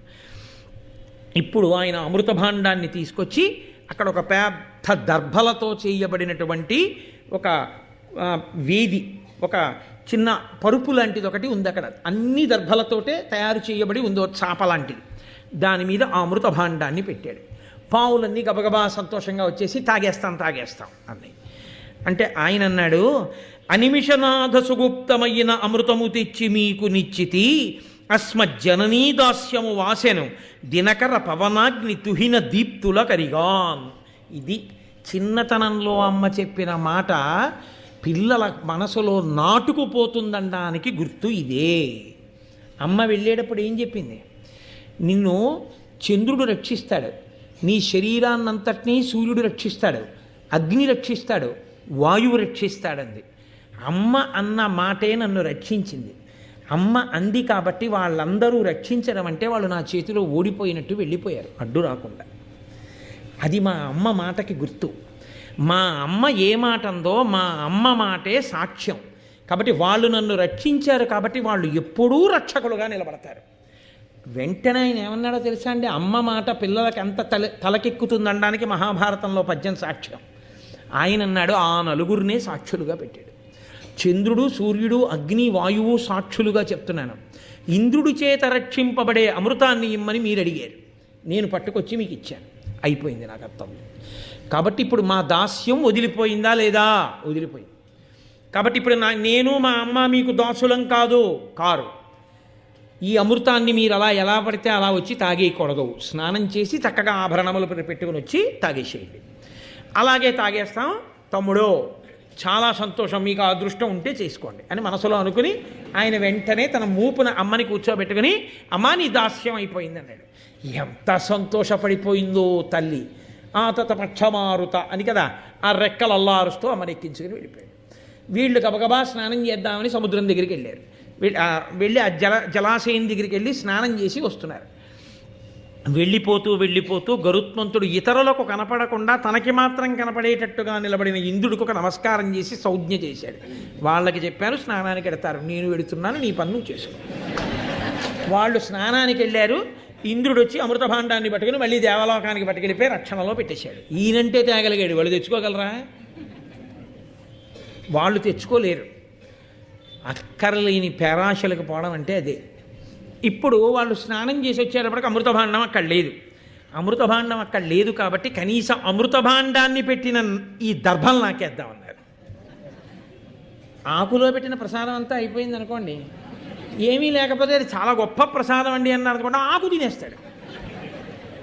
ఇప్పుడు ఆయన అమృత భాండాన్ని తీసుకొచ్చి అక్కడ ఒక పెద్ద దర్భలతో చేయబడినటువంటి ఒక వేది, ఒక చిన్న పరుపు లాంటిది ఒకటి ఉంది అక్కడ. అన్ని దర్భలతోటే తయారు చేయబడి ఉంది, ఒక చాప లాంటిది. దాని మీద ఆ అమృత భాండాన్ని పెట్టాడు. పావులన్నీ గబగబా సంతోషంగా వచ్చేసి తాగేస్తాం అన్నాయి. అంటే ఆయన అన్నాడు, అనిమిషనాథ సుగుప్తమైన అమృతము తెచ్చి మీకు నిశ్చితి, అస్మజ్జననీ దాస్యము వాసెను దినకర పవనాగ్ని తుహిన దీప్తుల కరిగాన్. ఇది చిన్నతనంలో అమ్మ చెప్పిన మాట పిల్లల మనసులో నాటుకుపోతుందనడానికి గుర్తు ఇదే. అమ్మ వెళ్ళేటప్పుడు ఏం చెప్పింది? నిన్ను చంద్రుడు రక్షిస్తాడు, నీ శరీరాన్నంతటినీ సూర్యుడు రక్షిస్తాడు, అగ్ని రక్షిస్తాడు, వాయువు రక్షిస్తాడంది. అమ్మ అన్న మాటే నన్ను రక్షించింది. అమ్మ అంది కాబట్టి వాళ్ళందరూ రక్షించడం అంటే వాళ్ళు నా చేతిలో ఓడిపోయినట్టు వెళ్ళిపోయారు అడ్డు రాకుండా. అది మా అమ్మ మాటకి గుర్తు. మా అమ్మ ఏ మాట అందో మా అమ్మ మాటే సాక్ష్యం. కాబట్టి వాళ్ళు నన్ను రక్షించారు కాబట్టి వాళ్ళు ఎప్పుడూ రక్షకులుగా నిలబడతారు. వెంటనే ఆయన ఏమన్నాడో తెలుసా అండి? అమ్మ మాట పిల్లలకి ఎంత తలకెక్కుతుందనడానికి మహాభారతంలో పద్యం సాక్ష్యం. ఆయన అన్నాడు, ఆ నలుగురినే సాక్షులుగా పెట్టాడు. చంద్రుడు, సూర్యుడు, అగ్ని, వాయువు సాక్షులుగా చెప్తున్నాను. ఇంద్రుడి చేత రక్షింపబడే అమృతాన్ని ఇమ్మని మీరు అడిగారు, నేను పట్టుకొచ్చి మీకు ఇచ్చాను. అయిపోయింది నా కర్తవ్యం. కాబట్టి ఇప్పుడు మా దాస్యం వదిలిపోయిందా లేదా? వదిలిపోయింది. కాబట్టి ఇప్పుడు నేను మా అమ్మ మీకు దాసులం కారు. ఈ అమృతాన్ని మీరు అలా ఎలా పడితే అలా వచ్చి తాగేయకూడదు. స్నానం చేసి చక్కగా ఆభరణములు పెట్టుకుని వచ్చి తాగేసేయండి. అలాగే తాగేస్తాం తమ్ముడో, చాలా సంతోషం, మీకు అదృష్టం ఉంటే చేసుకోండి అని మనసులో అనుకుని ఆయన వెంటనే తన మూపున అమ్మని కూర్చోబెట్టుకుని, అమ్మ నీ దాస్యం అయిపోయింది అన్నాడు. ఎంత సంతోషపడిపోయిందో తల్లి. ఆ తతపక్షమారుత అని కదా ఆ రెక్కలు అల్లారుస్తూ అమ్మని ఎక్కించుకుని వెళ్ళిపోయాడు. వీళ్ళు గబగబా స్నానం చేద్దామని సముద్రం దగ్గరికి వెళ్ళారు. వెళ్ళి ఆ జలాశయం దగ్గరికి వెళ్ళి స్నానం చేసి వస్తున్నారు. వెళ్ళిపోతూ గరుత్మంతుడు ఇతరులకు కనపడకుండా తనకి మాత్రం కనపడేటట్టుగా నిలబడిన ఇంద్రుడికి ఒక నమస్కారం చేసి సౌజ్ఞ చేశాడు. వాళ్ళకి చెప్పాను స్నానానికి వెడతారు, నేను వెడుతున్నాను, నీ పన్ను చేసుకో. వాళ్ళు స్నానానికి వెళ్ళారు. ఇంద్రుడు వచ్చి అమృత భాండాన్ని పట్టుకుని మళ్ళీ దేవలోకానికి పట్టుకెళ్ళిపోయి రక్షణలో పెట్టేశాడు. ఈయనంటే తేగలిగాడు, వాళ్ళు తెచ్చుకోగలరా? వాళ్ళు తెచ్చుకోలేరు. అక్కర్లేని పేరాశలకు పోవడం అంటే అదే. ఇప్పుడు వాళ్ళు స్నానం చేసి వచ్చేటప్పటికి అమృతభాండం అక్కడ లేదు. అమృతభాండం అక్కడ లేదు కాబట్టి కనీసం అమృతభాండాన్ని పెట్టిన ఈ దర్భలు నాకేద్దామన్నారు. ఆకులో పెట్టిన ప్రసాదం అంతా అయిపోయింది అనుకోండి, ఏమీ లేకపోతే అది చాలా గొప్ప ప్రసాదం అండి అన్నారు అనుకోండి, ఆకు తినేస్తాడు.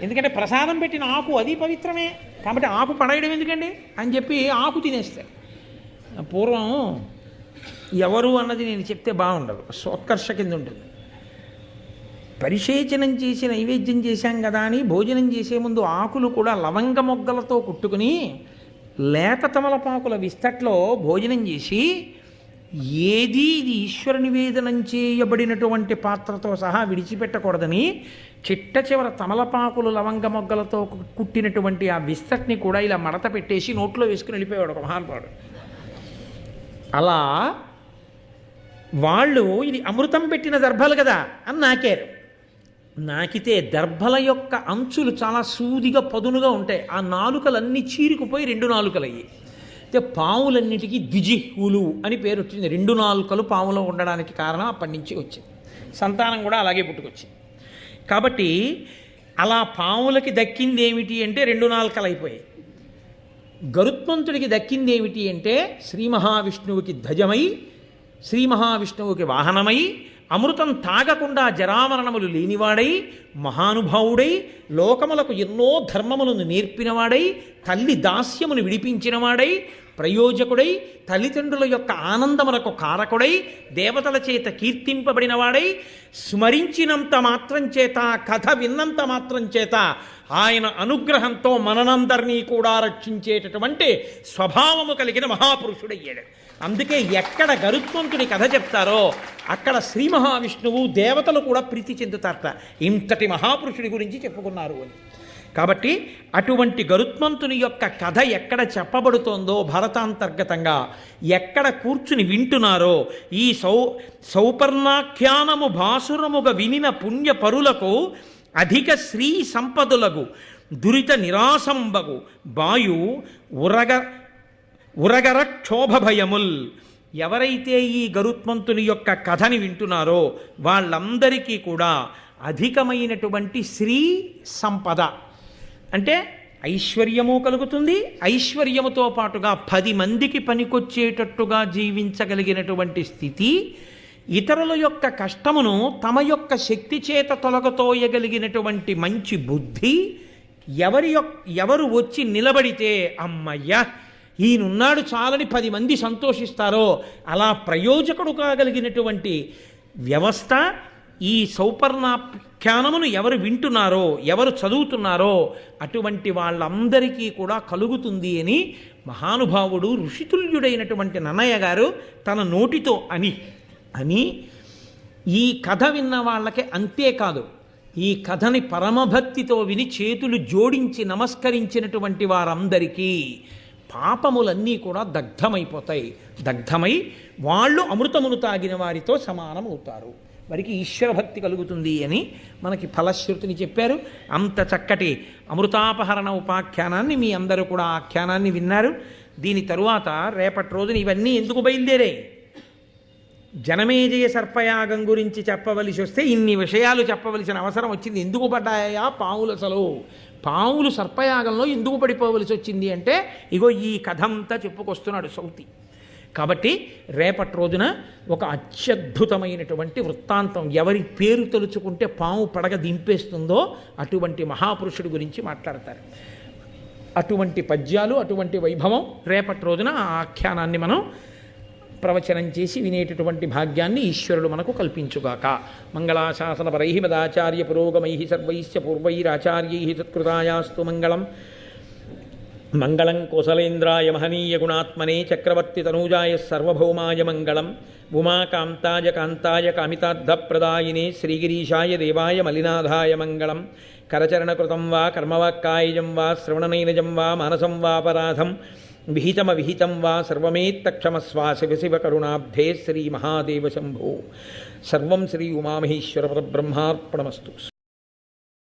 ఎందుకంటే ప్రసాదం పెట్టిన ఆకు అది పవిత్రమే కాబట్టి ఆకు పడేయడం ఎందుకండి అని చెప్పి ఆకు తినేస్తాడు. పూర్వం ఎవరు అన్నది నేను చెప్తే బాగుండదు, సోత్కర్ష కింద ఉంటుంది. పరిశేచనం చేసి నైవేద్యం చేశాం కదా అని భోజనం చేసే ముందు ఆకులు కూడా లవంగ మొగ్గలతో కుట్టుకుని లేత తమలపాకుల విస్తట్లో భోజనం చేసి, ఏది ఇది ఈశ్వర నివేదనం చేయబడినటువంటి పాత్రతో సహా విడిచిపెట్టకూడదని చిట్ట చివర తమలపాకులు లవంగ మొగ్గలతో కుట్టినటువంటి ఆ విస్తట్ని కూడా ఇలా మడత పెట్టేసి నోట్లో వేసుకుని వెళ్ళిపోయాడు ఒక మహానుభావుడు. అలా వాళ్ళు ఇది అమృతం పెట్టిన దర్భలు కదా అని నాకారు. నాకితే దర్భల యొక్క అంచులు చాలా సూదిగా పదునుగా ఉంటాయి. ఆ నాలుకలన్నీ చీరుకుపోయి 2 నాలుకలయ్యి. అయితే పావులన్నిటికీ ద్విజిహ్వులు అని పేరు వచ్చింది. 2 నాలుకలు పావులో ఉండడానికి కారణం అప్పటి నుంచి వచ్చింది. సంతానం కూడా అలాగే పుట్టుకొచ్చింది. కాబట్టి అలా పావులకి దక్కింది ఏమిటి అంటే 2 నాలుకలు అయిపోయాయి. గరుత్మంతుడికి దక్కింది ఏమిటి అంటే శ్రీ మహావిష్ణువుకి ధ్వజమై, శ్రీ మహావిష్ణువుకి వాహనమై, అమృతం తాగకుండా జరామరణములు లేనివాడై, మహానుభావుడై, లోకములకు ఎన్నో ధర్మములను నేర్పినవాడై, తల్లి దాస్యమును విడిపించినవాడై, ప్రయోజకుడై, తల్లిదండ్రుల యొక్క ఆనందమునకు కారకుడై, దేవతల చేత కీర్తింపబడినవాడై, స్మరించినంత మాత్రం చేత, కథ విన్నంత మాత్రం చేత ఆయన అనుగ్రహంతో మనందరినీ కూడా రక్షించేటటువంటి స్వభావము కలిగిన మహాపురుషుడయ్యాడు. అందుకే ఎక్కడ గరుత్మంతుడి కథ చెప్తారో అక్కడ శ్రీ మహావిష్ణువు దేవతలు కూడా ప్రీతి చెందుతారట. ఇంతటి మహాపురుషుడి గురించి చెప్పుకున్నారు అని. కాబట్టి అటువంటి గరుత్మంతుని యొక్క కథ ఎక్కడ చెప్పబడుతోందో భరతాంతర్గతంగా ఎక్కడ కూర్చుని వింటున్నారో ఈ సౌపర్ణాఖ్యానము భాసురముగా వినిన పుణ్యపరులకు అధిక శ్రీ సంపదులకు దురిత నిరాసంబగు బాయు ఉరగర క్షోభ భయముల్. ఎవరైతే ఈ గరుత్మంతుని యొక్క కథని వింటున్నారో వాళ్ళందరికీ కూడా అధికమైనటువంటి శ్రీ సంపద అంటే ఐశ్వర్యము కలుగుతుంది. ఐశ్వర్యముతో పాటుగా 10 మందికి పనికొచ్చేటట్టుగా జీవించగలిగినటువంటి స్థితి, ఇతరుల యొక్క కష్టమును తమ యొక్క శక్తి చేత తొలగతోయగలిగినటువంటి మంచి బుద్ధి, ఎవరు వచ్చి నిలబడితే అమ్మయ్య ఈయనున్నాడు చాలని 10 మంది సంతోషిస్తారో అలా ప్రయోజకుడు కాగలిగినటువంటి వ్యవస్థ, ఈ సౌపర్ణాఖ్యానమును ఎవరు వింటున్నారో, ఎవరు చదువుతున్నారో అటువంటి వాళ్ళందరికీ కూడా కలుగుతుంది అని మహానుభావుడు ఋషితుల్యుడైనటువంటి నన్నయ్య గారు తన నోటితో అని ఈ కథ విన్న వాళ్ళకి అంతేకాదు, ఈ కథని పరమభక్తితో విని చేతులు జోడించి నమస్కరించినటువంటి వారందరికీ పాపములన్నీ కూడా దగ్ధమైపోతాయి. దగ్ధమై వాళ్ళు అమృతమును తాగిన వారితో సమానమవుతారు. వారికి ఈశ్వరభక్తి కలుగుతుంది అని మనకి ఫలశ్రుతిని చెప్పారు. అంత చక్కటి అమృతాపహరణ ఉపాఖ్యానాన్ని మీ అందరూ కూడా ఆఖ్యానాన్ని విన్నారు. దీని తరువాత రేపటి రోజున ఇవన్నీ ఎందుకు బయలుదేరాయి? జనమేజయ సర్పయాగం గురించి చెప్పవలసి వస్తే ఇన్ని విషయాలు చెప్పవలసిన అవసరం వచ్చింది. ఎందుకు పడ్డాయా పావులు? అసలు పావులు సర్పయాగంలో ఎందుకు పడిపోవలసి వచ్చింది అంటే ఇగో ఈ కథ అంతా చెప్పుకొస్తున్నాడు సౌతి. కాబట్టి రేపటి రోజున ఒక అత్యద్భుతమైనటువంటి వృత్తాంతం, ఎవరి పేరు తలుచుకుంటే పాము పడగ దింపేస్తుందో అటువంటి మహాపురుషుడి గురించి మాట్లాడతారు. అటువంటి పద్యాలు, అటువంటి వైభవం రేపటి రోజున ఆ ఆఖ్యానాన్ని మనం ప్రవచనం చేసి వినేటటువంటి భాగ్యాన్ని ఈశ్వరుడు మనకు కల్పించుగాక. మంగళాశాసనపరై మదాచార్య పురోగమై సర్వైశ్చ పూర్వైరాచార్యై తత్కృతాయాస్తు మంగళం. మంగళం కోసలేంద్రాయ మహనీయ గుణాత్మనే చక్రవర్తి తనూజాయ సర్వభౌమాయ మంగళం. ఉమాకాంతాయ కాంతాయ కామితార్థప్రదాయినే శ్రీగిరీశాయ దేవాయ మలినాథాయ మంగళం. కరచరణకృతం వా కర్మవాక్కాయజం వా శ్రవణనైనజం వా మానసం వాపరాధం విహితమవిహితం వా సర్వమేత్తక్షమస్వా శివ శివ కరుణాబ్ధే శ్రీ మహాదేవ శంభో. సర్వం శ్రీ ఉమామహేశ్వర పరబ్రహ్మార్పణమస్తు.